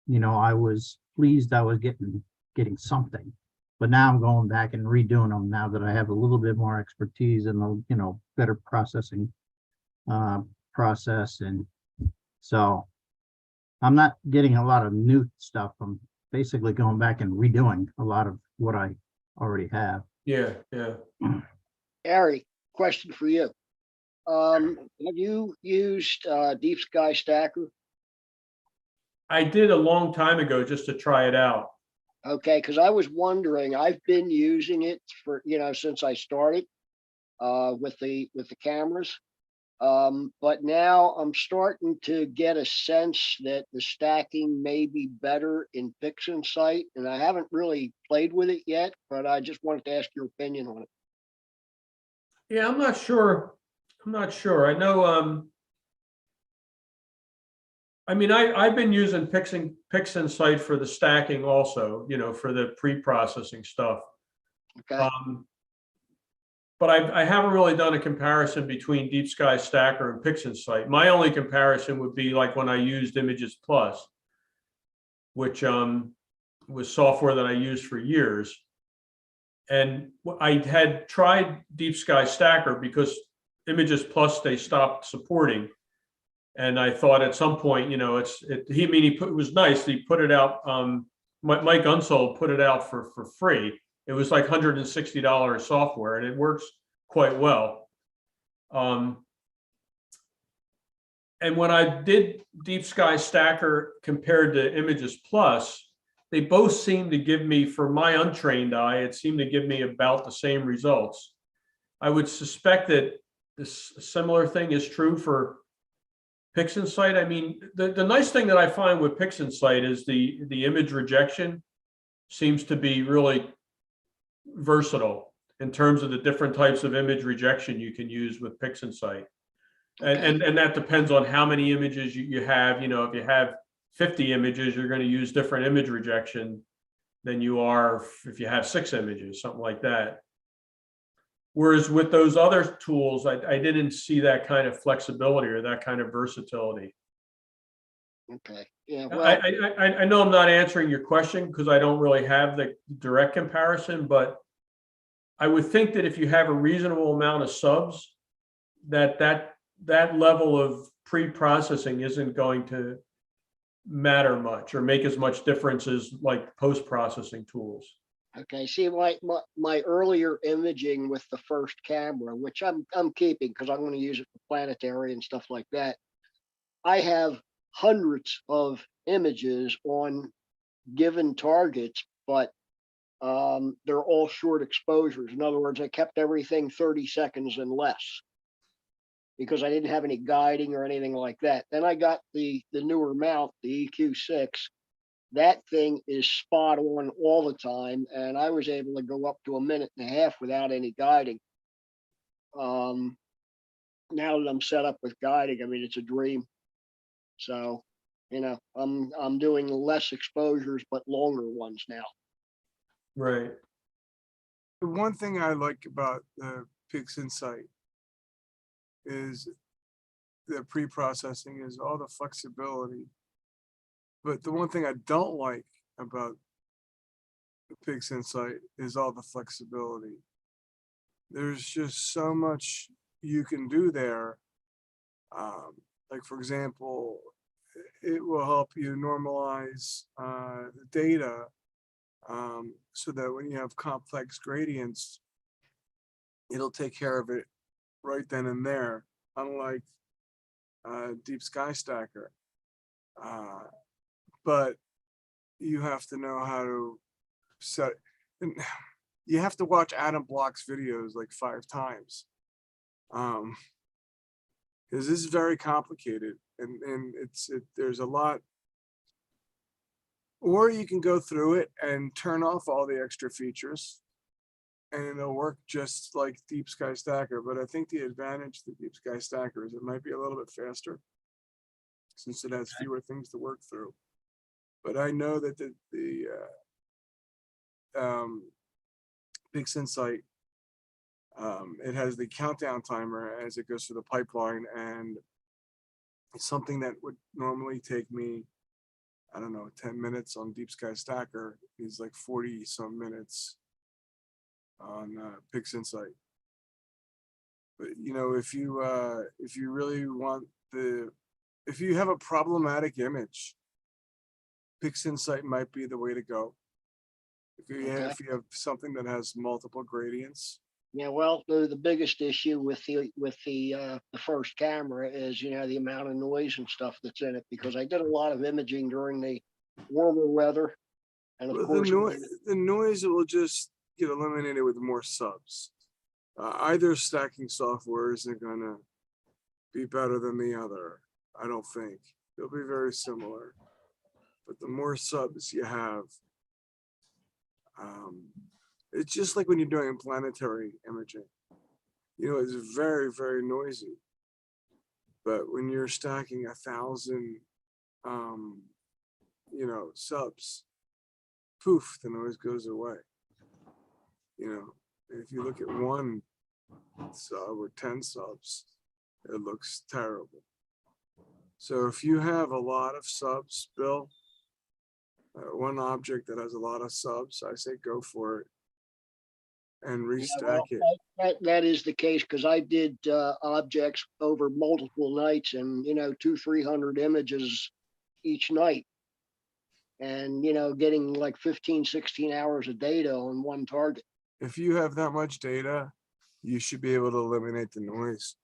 you know, I was pleased I was getting something. But now I'm going back and redoing them now that I have a little bit more expertise and, you know, better processing process. And so I'm not getting a lot of new stuff. I'm basically going back and redoing a lot of what I already have. Yeah. Yeah. Harry, question for you. Have you used Deep Sky Stacker? I did a long time ago just to try it out. Okay, because I was wondering, I've been using it for, since I started with the cameras. But now I'm starting to get a sense that the stacking may be better in PixInsight, and I haven't really played with it yet, but I just wanted to ask your opinion on it. Yeah, I'm not sure. I know I mean, I've been using PixInsight for the stacking also, you know, for the pre-processing stuff. Okay. But I haven't really done a comparison between Deep Sky Stacker and PixInsight. My only comparison would be like when I used Images Plus, which was software that I used for years. And I had tried Deep Sky Stacker because Images Plus they stopped supporting. And I thought at some point, you know, it was nice. He put it out. Mike Unsold put it out for free. It was like $160 software, and it works quite well. And when I did Deep Sky Stacker compared to Images Plus, they both seemed to give me, for my untrained eye, it seemed to give me about the same results. I would suspect that this similar thing is true for PixInsight. I mean, the nice thing that I find with PixInsight is the image rejection seems to be really versatile in terms of the different types of image rejection you can use with PixInsight. And that depends on how many images you have. You know, if you have 50 images, you're going to use different image rejection than you are if you have 6 images, something like that. Whereas with those other tools, I didn't see that kind of flexibility or that kind of versatility. Okay. Yeah. Well, I know I'm not answering your question because I don't really have the direct comparison, but I would think that if you have a reasonable amount of subs, that level of pre-processing isn't going to matter much or make as much difference as like post-processing tools. okay. See, my earlier imaging with the first camera, which I'm keeping because I'm going to use it for planetary and stuff like that. I have hundreds of images on given targets, but they're all short exposures. In other words, I kept everything 30 seconds and less because I didn't have any guiding or anything like that. Then I got the newer mount, the EQ6. That thing is spot on all the time, and I was able to go up to 1.5 minutes without any guiding. Now that I'm set up with guiding, I mean, it's a dream. So, you know, I'm doing less exposures but longer ones now. Right. The one thing I like about the PixInsight is the pre-processing is all the flexibility. But the one thing I don't like about the PixInsight is all the flexibility. There's just so much you can do there. Like for example, it will help you normalize the data so that when you have complex gradients, it'll take care of it right then and there, unlike Deep Sky Stacker. But you have to know how to set, and you have to watch Adam Block's videos like 5 times. Because this is very complicated, and there's a lot. Or you can go through it and turn off all the extra features, and it'll work just like Deep Sky Stacker. But I think the advantage to Deep Sky Stacker is it might be a little bit faster, since it has fewer things to work through. But I know that the PixInsight, it has the countdown timer as it goes through the pipeline, and it's something that would normally take me, I don't know, 10 minutes on Deep Sky Stacker is like 40 some minutes on PixInsight. But you know, if you really want if you have a problematic image, PixInsight might be the way to go. If you have something that has multiple gradients. Yeah, well, the biggest issue with the first camera is, you know, the amount of noise and stuff that's in it, because I did a lot of imaging during the warmer weather, and of Well, course the noise will just get eliminated with more subs. Either stacking software isn't gonna be better than the other. I don't think they'll be very similar, but the more subs you have, it's just like when you're doing planetary imaging. You know, it's very, very noisy. But when you're stacking 1,000, you know, subs, poof, the noise goes away. You know, if you look at 1 sub or 10 subs, it looks terrible. So if you have a lot of subs, Bill, one object that has a lot of subs, I say go for it and restack it. that is the case, because I did objects over multiple nights, and, you know, 200-300 images each night, and, you know, getting like 15-16 hours of data on one target. If you have that much data, you should be able to eliminate the noise.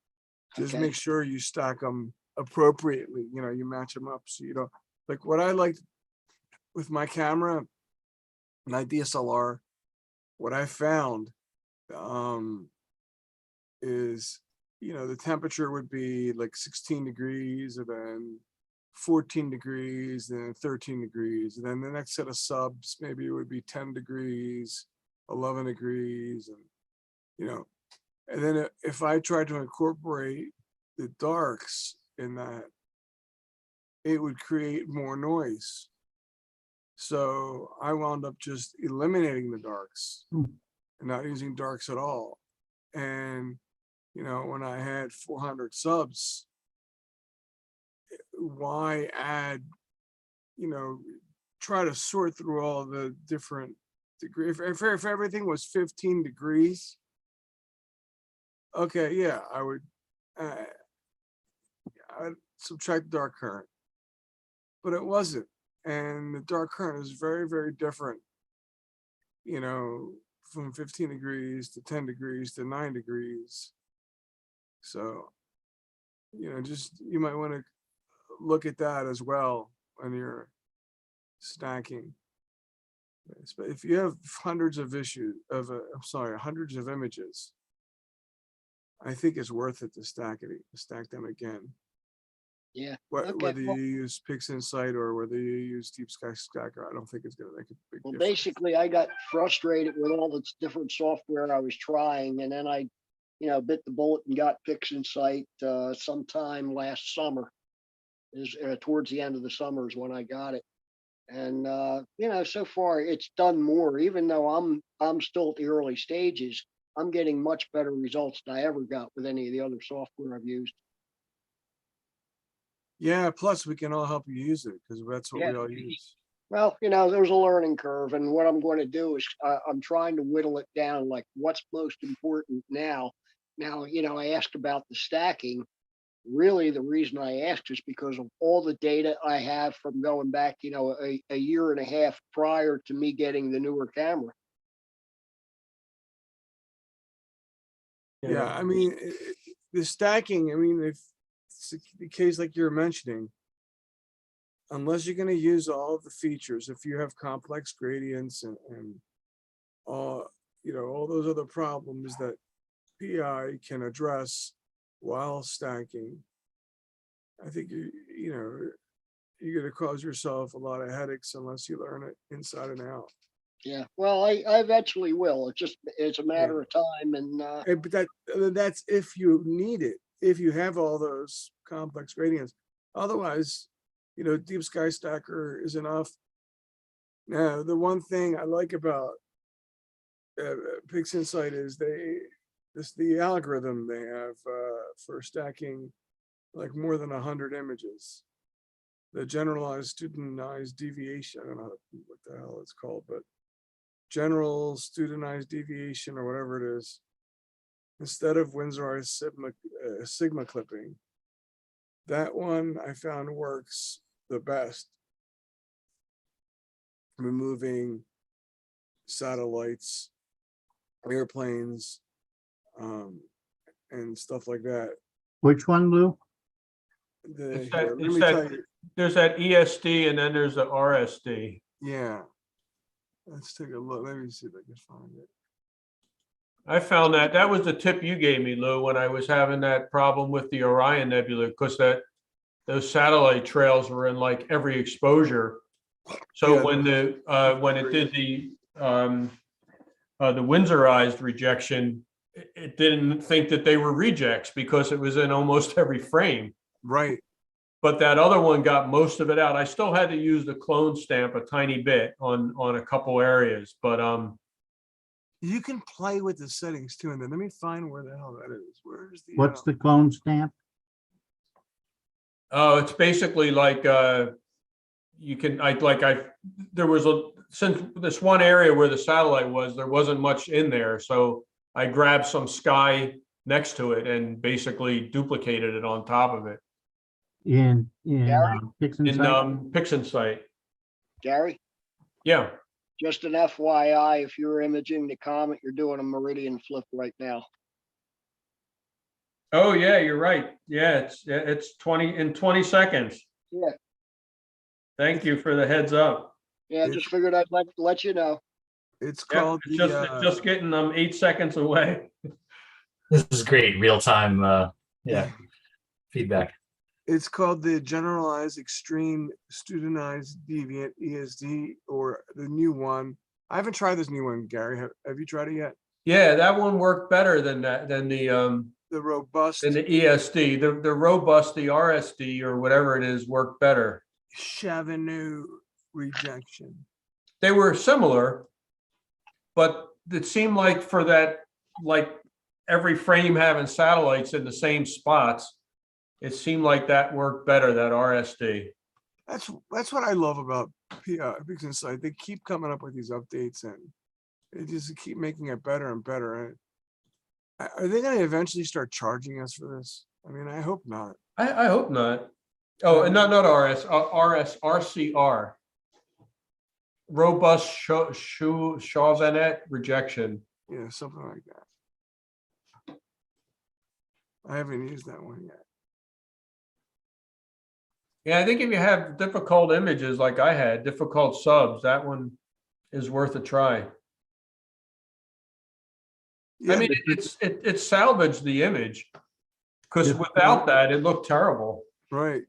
Just Okay. make sure you stack them appropriately. You know, you match them up so you don't, like what I like with my camera, my DSLR, what I found is, you know, the temperature would be like 16 degrees, and then 14 degrees, then 13 degrees. And then the next set of subs, maybe it would be 10 degrees, 11 degrees, and, you know, and then if I tried to incorporate the darks in that, it would create more noise. So I wound up just eliminating the darks and not using darks at all. And, you know, when I had 400 subs, why add, you know, try to sort through all the different degrees. If everything was 15 degrees, okay, yeah, I'd subtract the dark current, but it wasn't. And the dark current is very, very different, you know, from 15 degrees to 10 degrees to 9 degrees. So, you know, just, you might want to look at that as well when you're stacking. But if you have hundreds of hundreds of images, I think it's worth it to stack them again. Yeah. Whether Okay, you use PixInsight or whether you use Deep Sky Stacker, I don't think it's going to make a big well, difference. basically, I got frustrated with all the different software I was trying, and then I, you know, bit the bullet and got PixInsight sometime last summer. Is towards the end of the summer is when I got it, and you know, so far it's done more. Even though I'm still at the early stages, I'm getting much better results than I ever got with any of the other software I've used. Yeah, plus we can all help you use it because that's what we Yeah. all use. Well, there's a learning curve, and what I'm going to do is I'm trying to whittle it down, like what's most important now. Now, I asked about the stacking. Really, the reason I asked is because of all the data I have from going back, a year and a half prior to me getting the newer camera. Yeah, I mean, the stacking, I mean, if it's the case like you're mentioning, unless you're gonna use all of the features, if you have complex gradients and all, all those other problems that PI can address while stacking, I think you're gonna cause yourself a lot of headaches unless you learn it inside and out. Yeah. Well, I eventually will. It's a matter of time, and But that's if you need it, if you have all those complex gradients. Otherwise, Deep Sky Stacker is enough. Now, the one thing I like about PixInsight is the algorithm they have for stacking like more than 100 images. The generalized studentized deviation, I don't know what the hell it's called, but general studentized deviation or whatever it is, instead of Windsor's sigma clipping. That one I found works the best, removing satellites, airplanes, and stuff like that. Which one, Lou? Let me tell you. There's that ESD and then there's the RSD. Yeah. Let's take a look. Let me see if I can find it. I found that was the tip you gave me, Lou, when I was having that problem with the Orion Nebula, because those satellite trails were in like every exposure. So Yeah, when it did the Windsorized rejection, it didn't think that they were rejects because it was in almost every frame. Right. But that other one got most of it out. I still had to use the clone stamp a tiny bit on a couple areas, but You can play with the settings too, and then let me find where the hell that is. Where's the What's the clone stamp? oh, it's basically like you can there was since this one area where the satellite was, there wasn't much in there, so I grabbed some sky next to it and basically duplicated it on top of it In Gary? PixInsight? PixInsight. Gary, Yeah. just an FYI, if you're imaging the comet, you're doing a meridian flip right now. Oh yeah, you're right. Yeah, it's 20 seconds. Yeah. Thank you for the heads up. Yeah, just figured I'd let you know. It's Yeah, called it's just getting 8 seconds away. This is great real time feedback. it's called the Generalized Extreme Studentized Deviant ESD, or the new one. I haven't tried this new one, Gary. Have you tried it yet? Yeah, that one worked better than the robust than the ESD. The robust, the RSD or whatever it is, worked better. Chavaneux rejection. They were similar, but it seemed like for that, like every frame having satellites in the same spots, it seemed like that worked better, that RSD. That's what I love about PixInsight. They keep coming up with these updates and they just keep making it better and better. Are they going to eventually start charging us for this? I mean, I hope not. I hope not. Oh, and not RCR. Robust chauvinet rejection. Yeah, something like that. I haven't used that one yet. Yeah, I think if you have difficult images like I had, difficult subs, that one is worth a try. Yeah, I mean, it salvaged the image because without that, it looked terrible. right.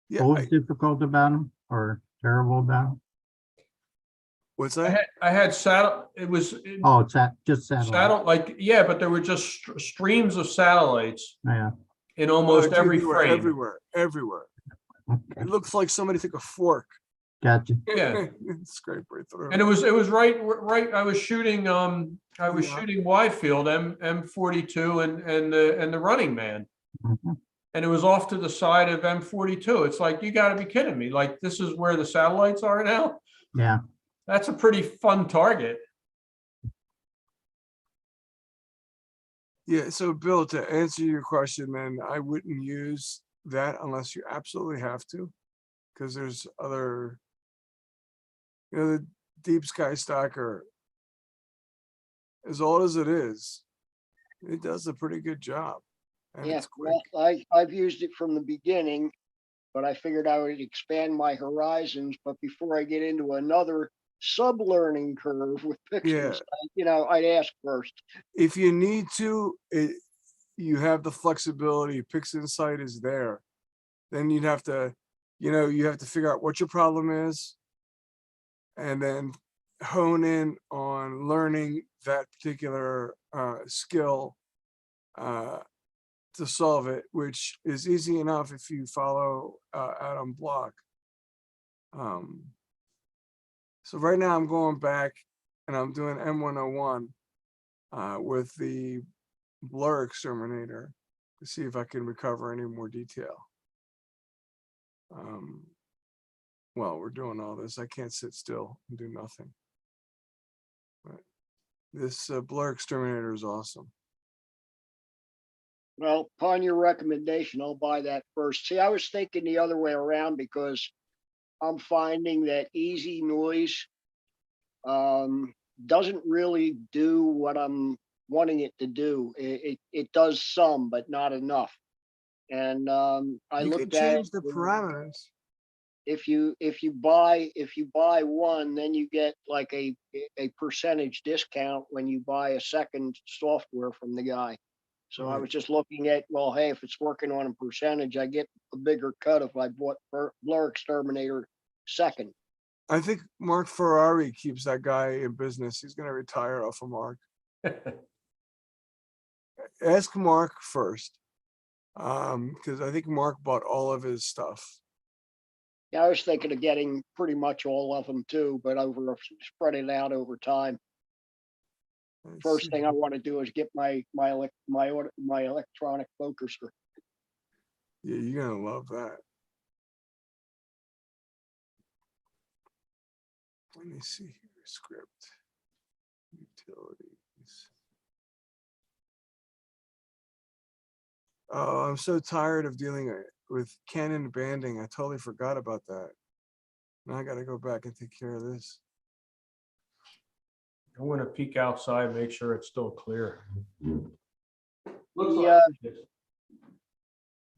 Yeah. What was difficult about them or terrible about them? What's that? I had it was Oh, it's just satellite. yeah, but there were just streams of satellites Yeah. in almost Dude, every they were frame. everywhere. Okay. It looks like somebody took a fork. Gotcha. Yeah. Scrape right through. And it was right. I was shooting shooting wide field M42 and the Running Man. Mhm. and it was off to the side of M42. It's like, you gotta be kidding me. Like, this is where the satellites are now? Yeah, That's a pretty fun target. Yeah, so Bill, to answer your question, then I wouldn't use that unless you absolutely have to. Because there's other, the deep sky stalker, as old as it is, it does a pretty good job. And Yeah, it's quick. well, I've used it from the beginning, but I figured I would expand my horizons. But before I get into another sub-learning curve with Yeah. pixels, I'd ask first. If you need to, you have the flexibility, PixInsight is there. Then you'd have to, you have to figure out what your problem is. And then hone in on learning that particular skill to solve it, which is easy enough if you follow Adam Block. So right now I'm going back and I'm doing M101 with the blur exterminator to see if I can recover any more detail. Well, we're doing all this. I can't sit still and do nothing. But this blur exterminator is awesome. Well, upon your recommendation, I'll buy that first. See, I was thinking the other way around because I'm finding that easy noise doesn't really do what I'm wanting it to do. It does some, but not enough. And I You could looked at change the parameters. if you buy one, then you get like a percentage discount when you buy a second software from the guy. So I Right. was just looking at, well, hey, if it's working on a percentage, I get a bigger cut if I bought Blur Exterminator second. I think Mark Ferrari keeps that guy in business. He's gonna retire off of Mark. Ask Mark first. Because I think Mark bought all of his stuff. Yeah, I was thinking of getting pretty much all of them too, but spread it out over time. Let's First see. thing I want to do is get my electronic focuser. Yeah, you're gonna love that. Let me see here, script, utilities. Oh, I'm so tired of dealing with Canon banding. I totally forgot about that. Now I gotta go back and take care of this. I want to peek outside, make sure it's still clear. Looks Yeah. like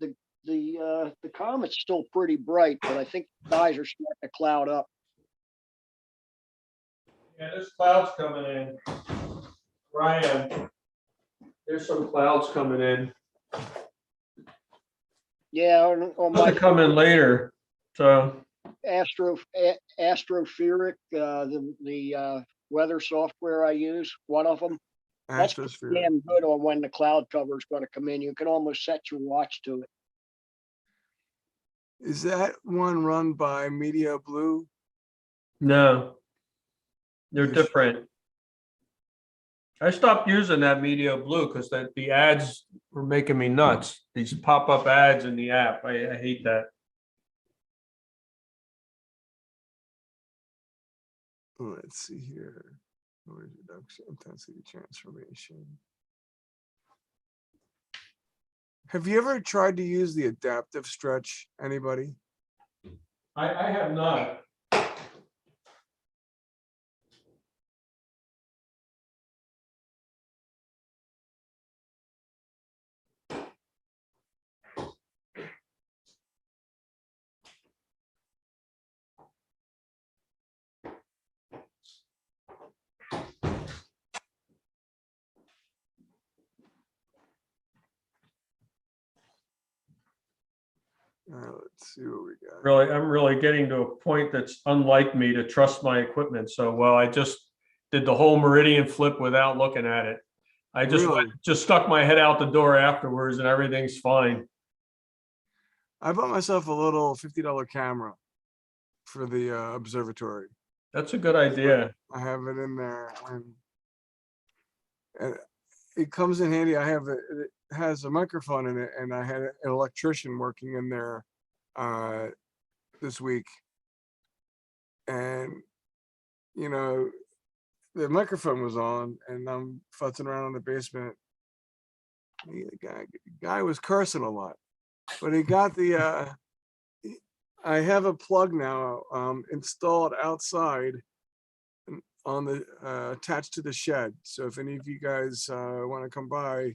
it. The comet's still pretty bright, but I think the skies are starting to cloud up. Yeah, there's clouds coming in. Ryan, there's some clouds coming in. Yeah, on my They're coming later, so. Astropheric, the weather software I use, one of them. That's pretty Astrosphere. damn good on when the cloud cover is going to come in. You can almost set your watch to it. Is that one run by Media Blue? No, they're Yes. different. I stopped using that Media Blue because the ads were making me nuts. These pop-up ads in the app. I hate that. Let's see here. Noise reduction, intensity transformation. Have you ever tried to use the adaptive stretch? Anybody? I have not. Let's see what we got. Really, I'm really getting to a point that's unlike me to trust my equipment. So, well, I just did the whole meridian flip without looking at it. I just Really? just stuck my head out the door afterwards and everything's fine. I bought myself a little $50 camera for the observatory. That's a good idea. I have it in there, and it comes in handy. It has a microphone in it, and I had an electrician working in there this week. And, you know, the microphone was on, and I'm futzing around in the basement. The guy was cursing a lot, but he got the, I have a plug now installed outside on the attached to the shed. So if any of you guys want to come by,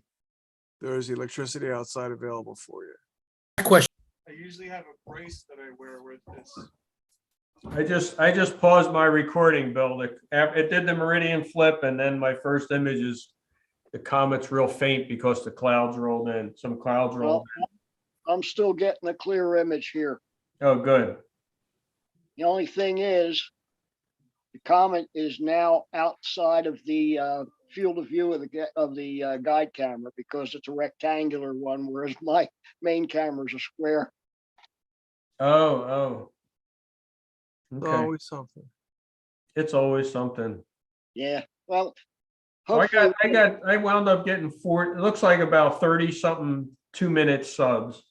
there's electricity outside available for you. Question. I usually have a brace that I wear with this. I just paused my recording, Bill. It did the meridian flip, and then my first image is the comet's real faint because the clouds rolled in. Some clouds rolled I'm still getting a clear image here. in. Oh, good. The only thing is, the comet is now outside of the field of view of the guide camera because it's a rectangular one, whereas my main camera is a square. Oh. Okay. Always something. It's always something. Yeah, well, Oh, hopefully, I wound up getting it looks like about 30 something 2-minute subs.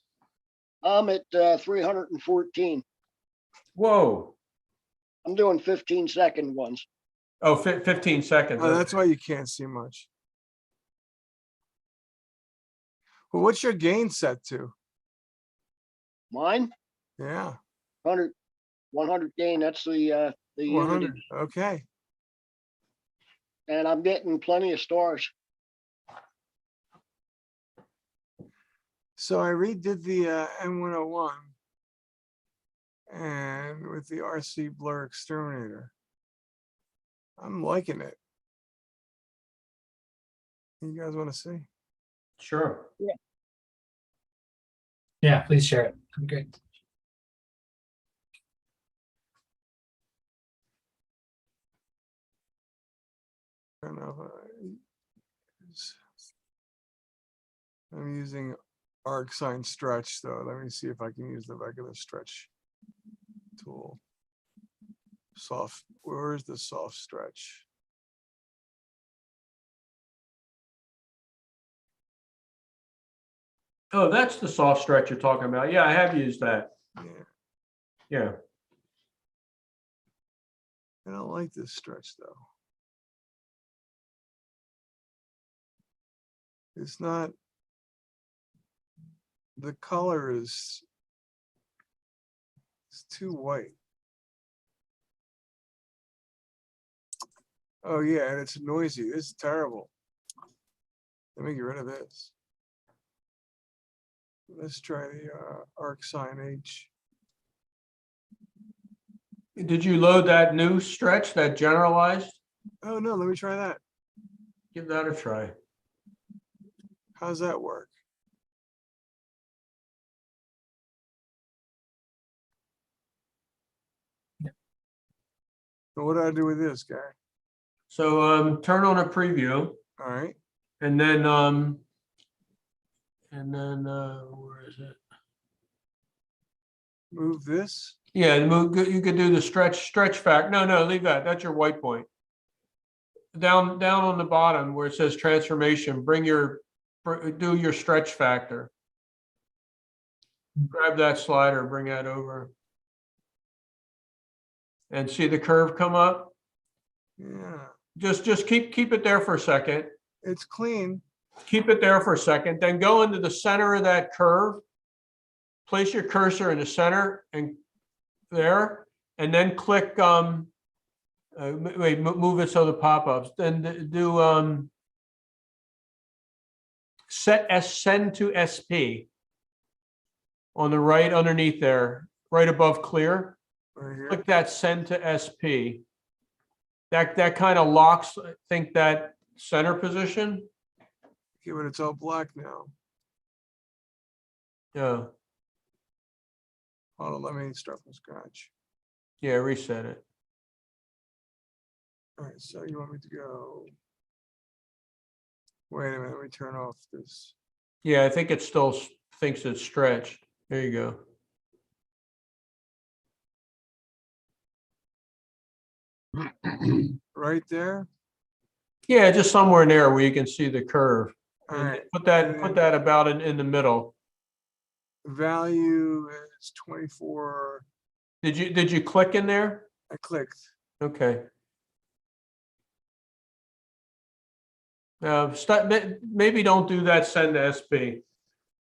I'm at 314. Whoa. I'm doing 15-second ones. Oh, 15 seconds. Oh, that's why you can't see much. Well, what's your gain set to? Mine, Yeah, 100 gain. That's the 100. Unity, Okay. and I'm getting plenty of stars. So I redid the M101 and with the RC Blur Exterminator. I'm liking it. You guys want to see? Sure. Yeah, please share it. That'd be great. I don't know. I'm using arc sign stretch though. Let me see if I can use the regular stretch tool. Soft, where is the soft stretch? Oh, that's the soft stretch you're talking about. Yeah, I have used that. Yeah, Yeah. I don't like this stretch though. It's not, the color is, it's too white. Oh yeah, and it's noisy. This is terrible. Let me get rid of this. Let's try the arc sign H. Did you load that new stretch, that generalized? Oh no, let me try that. Give that a try. How's that work? So what do I do with this guy? So turn on a preview, All right, and then where is it? move this. Yeah, and you could do the stretch fact. No, leave that. That's your white point. Down on the bottom where it says transformation, do your stretch factor. Grab that slider, bring that over. And see the curve come up? Yeah, Just keep it there for a second. it's clean. Keep it there for a second, then go into the center of that curve. Place your cursor in the center and there, and then click wait, move it so the pop-ups. Then do send to SP on the right underneath there, right above clear. Right here. Click that send to SP. That kind of locks, I think, that center position. Okay, but it's all black now. Yeah, Hold on, let me start from scratch. yeah, reset it. All right, so you want me to go? Wait a minute, let me turn off this. Yeah, I think it still thinks it's stretched. There you go. Right there. Yeah, just somewhere in there where you can see the curve. All And right. put that about in the middle. Value is 24. Did you click in there? I clicked. Okay. Maybe don't do that, send to SP.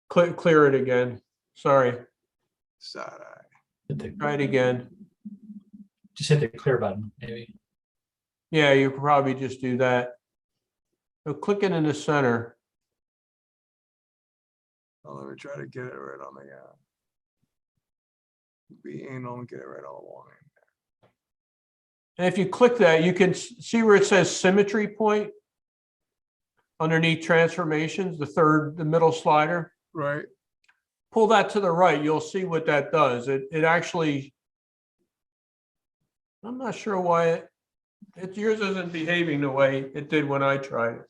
Clear it again. Sorry, Side eye. try it again. Just hit the clear button, maybe. Yeah, you could probably just do that. So click it in the center. Oh, let me try to get it right on the, be anal and get it right all along. And if you click that, you can see where it says symmetry point underneath transformations, the middle slider. Right. Pull that to the right, you'll see what that does. It actually, I'm not sure why yours isn't behaving the way it did when I tried it.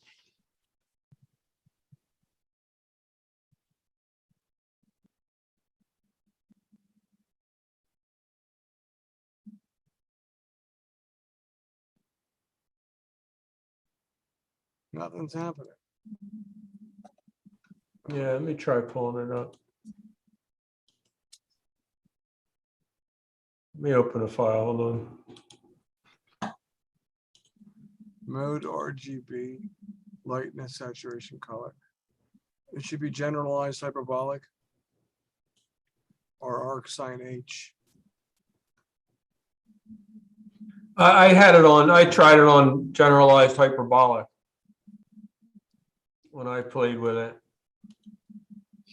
Nothing's happening. Yeah, let me try pulling it up. Let me open a file, hold on. Mode RGB, lightness, saturation, color. It should be generalized hyperbolic or arc sine H. I had it on, I tried it on generalized hyperbolic when I played with it.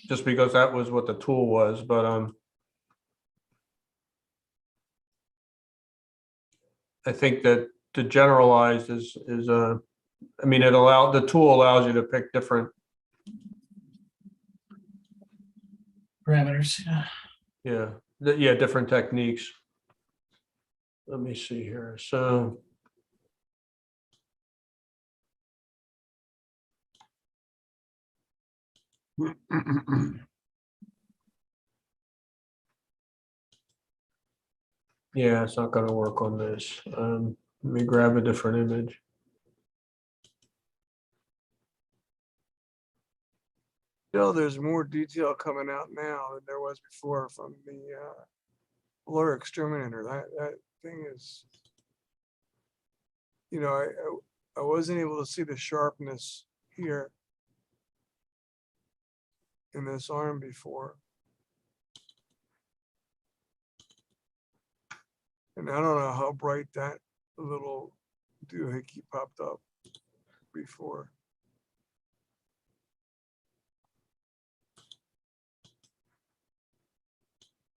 Just because that was what the tool was, but I think that the generalized is I mean, the tool allows you to pick different, Parameters, yeah. different techniques. Let me see here. So yeah, it's not going to work on this. Let me grab a different image. Still, there's more detail coming out now than there was before from the blur exterminator. That thing is, you know, I wasn't able to see the sharpness here in this arm before. And I don't know how bright that little doohickey popped up before.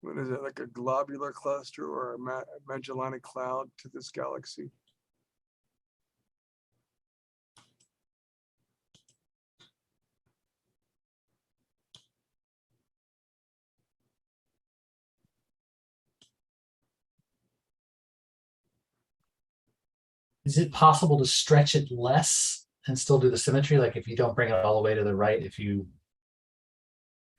What is it, like a globular cluster or a Magellanic Cloud to this galaxy? Is it possible to stretch it less and still do the symmetry? Like if you don't bring it all the way to the right, because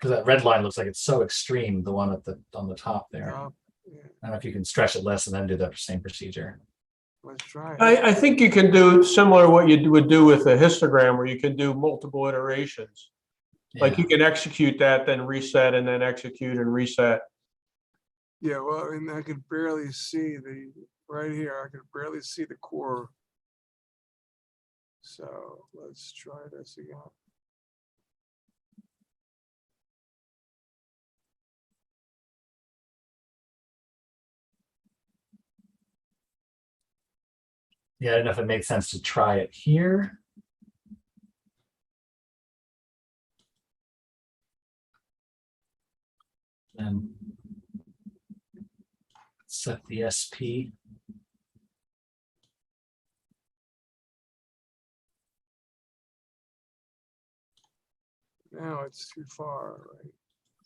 that red line looks like it's so extreme, the one on the top there. Yeah, I don't know if you can stretch it less and then do the same procedure. let's try it. I think you can do similar what you would do with a histogram, where you can do multiple iterations. Like you can execute that, then reset, and then execute and reset. Yeah, well, I mean, I could barely see right here, I could barely see the core. So let's try this again. Yeah, I don't know if it makes sense to try it here. And set the SP. Now it's too far, right?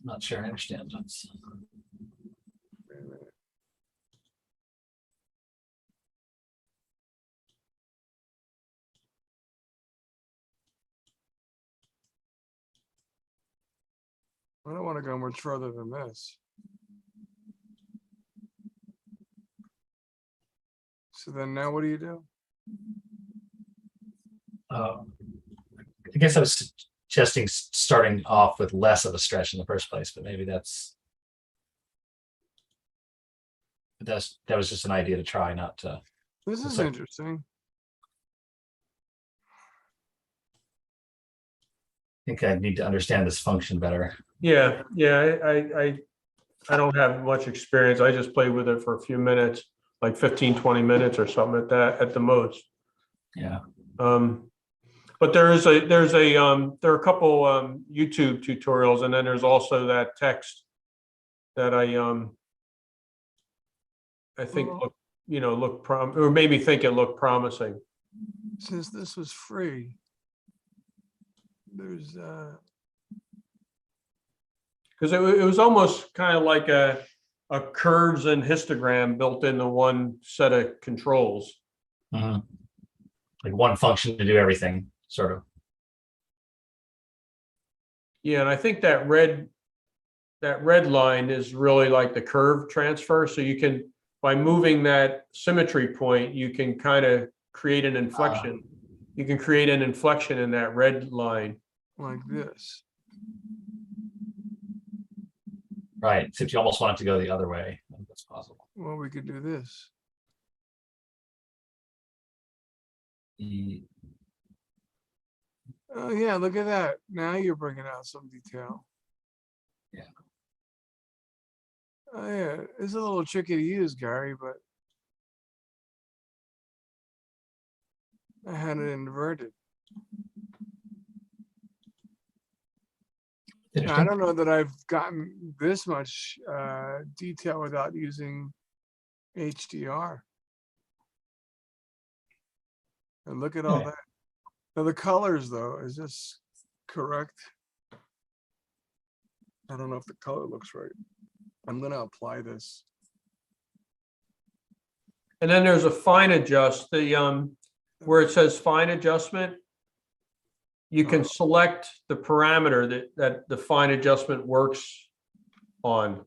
I'm not sure I understand. That's... Wait a minute. I don't want to go much further than this. So then now what do you do? I guess I was suggesting starting off with less of a stretch in the first place, but maybe that was just an idea to try, not to. This is So- interesting. I think I need to understand this function better. Yeah, I don't have much experience. I just played with it for a few minutes, like 15, 20 minutes or something at the most. Yeah. But there are a couple YouTube tutorials, and then there's also that text that I think or made me think it looked promising. Since this was free, there's Because it was almost kind of like a curves and histogram built into one set of controls. Mhm. Like one function to do everything, sort of. Yeah, and I think that red line is really like the curve transfer. So you can, by moving that symmetry point, you can kind of create an inflection. You can create an inflection in that red line. like this. Right. Except you almost want it to go the other way. I think that's possible. Well, we could do this. Oh yeah, look at that. Now you're bringing out some detail. Yeah. Oh yeah, it's a little tricky to use, Gary, but I had it inverted. Now, I Interesting. don't know that I've gotten this much detail without using HDR. And look at all Yeah. that. Now the colors though, is this correct? I don't know if the color looks right. I'm gonna apply this. And then there's a fine adjust, where it says fine adjustment. You can select the parameter that the fine adjustment works on.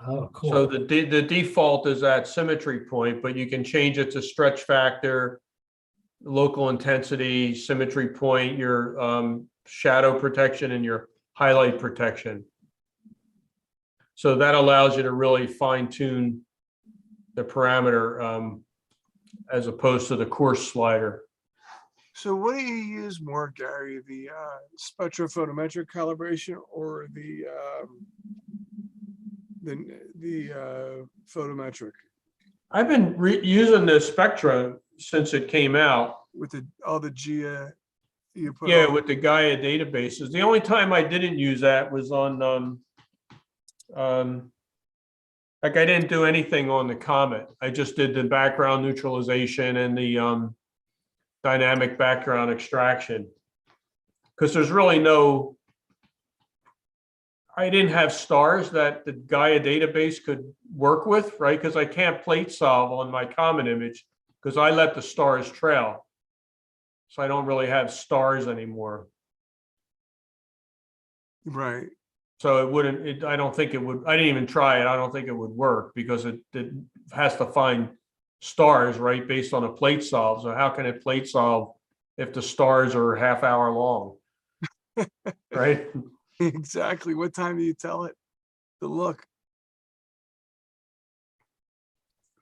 Oh, cool. So the default is that symmetry point, but you can change it to stretch factor, local intensity, symmetry point, your shadow protection, and your highlight protection. So that allows you to really fine tune the parameter as opposed to the coarse slider. So what do you use more, Gary? The spectrophotometric calibration or the photometric I've been using the Spectra since it came out. with all the GIA you put Yeah, on? with the Gaia databases. The only time I didn't use that was on like I didn't do anything on the Comet. I just did the background neutralization and the dynamic background extraction. Because there's really I didn't have stars that the Gaia database could work with, right? Because I can't plate solve on my Comet image because I let the stars trail. So I don't really have stars anymore. Right. So I don't think it would, I didn't even try it. I don't think it would work because it has to find stars, right, based on a plate solve. So how can it plate solve if the stars are half hour long? Right? Exactly. What time do you tell it to look?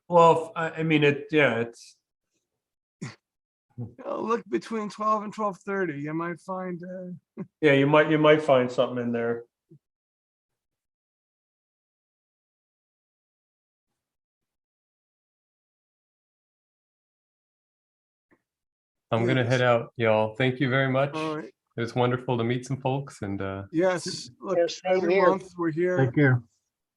Well, I mean, it's. Look between 12 and 12:30. You might find. Yeah, you might find something in there. I'm gonna head Yes. out, y'all. Thank you very much. All right. It was wonderful to meet some folks and Yes. Look, Yeah, same every here. month we're here. Take care.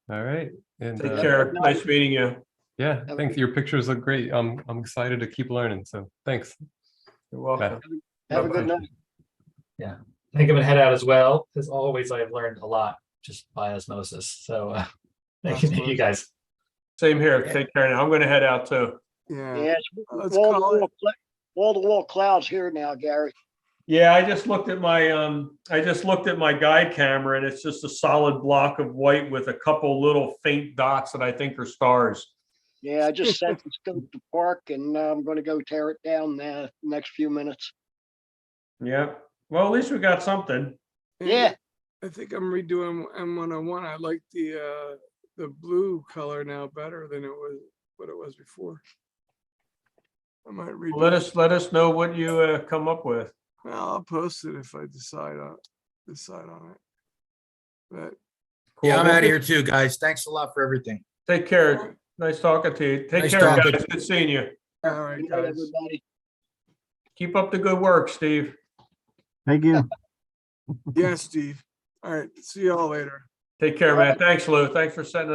all right. And Take Yeah. care. Nice meeting you. yeah, a thanks. Your pictures look great. I'm excited to keep learning. So thanks. You're welcome. Have a good Bye-bye. night. Yeah. I think I'm gonna head out as well. As always, I have learned a lot just by osmosis. So thank you guys. Same here. Take care now. I'm going to head out too. Yeah. Yes, Let's call it. wall to wall clouds here now, Gary. Yeah, I just looked at my guide camera and it's just a solid block of white with a couple little faint dots that I think are stars. Yeah, I just sent the scope to Park and I'm going to go tear it down the next few minutes. Yeah. Well, at least we got something. And Yeah, I think I'm redoing M101. I like the blue color now better than what it was before. I might redo Let it. us know what you come up with. Well, I'll post it if I decide on it. But Cool. Yeah, I'm Well, out of here too, guys. Thanks a lot for everything. Take care. Nice talking to you. Take Nice care, talking. guys. Good seeing you. all right, good night, guys. everybody. Keep up the good work, Steve. Thank you. Yeah, Steve. All right. See y'all later. Take care, man. Thanks, Lou. Thanks for setting it up.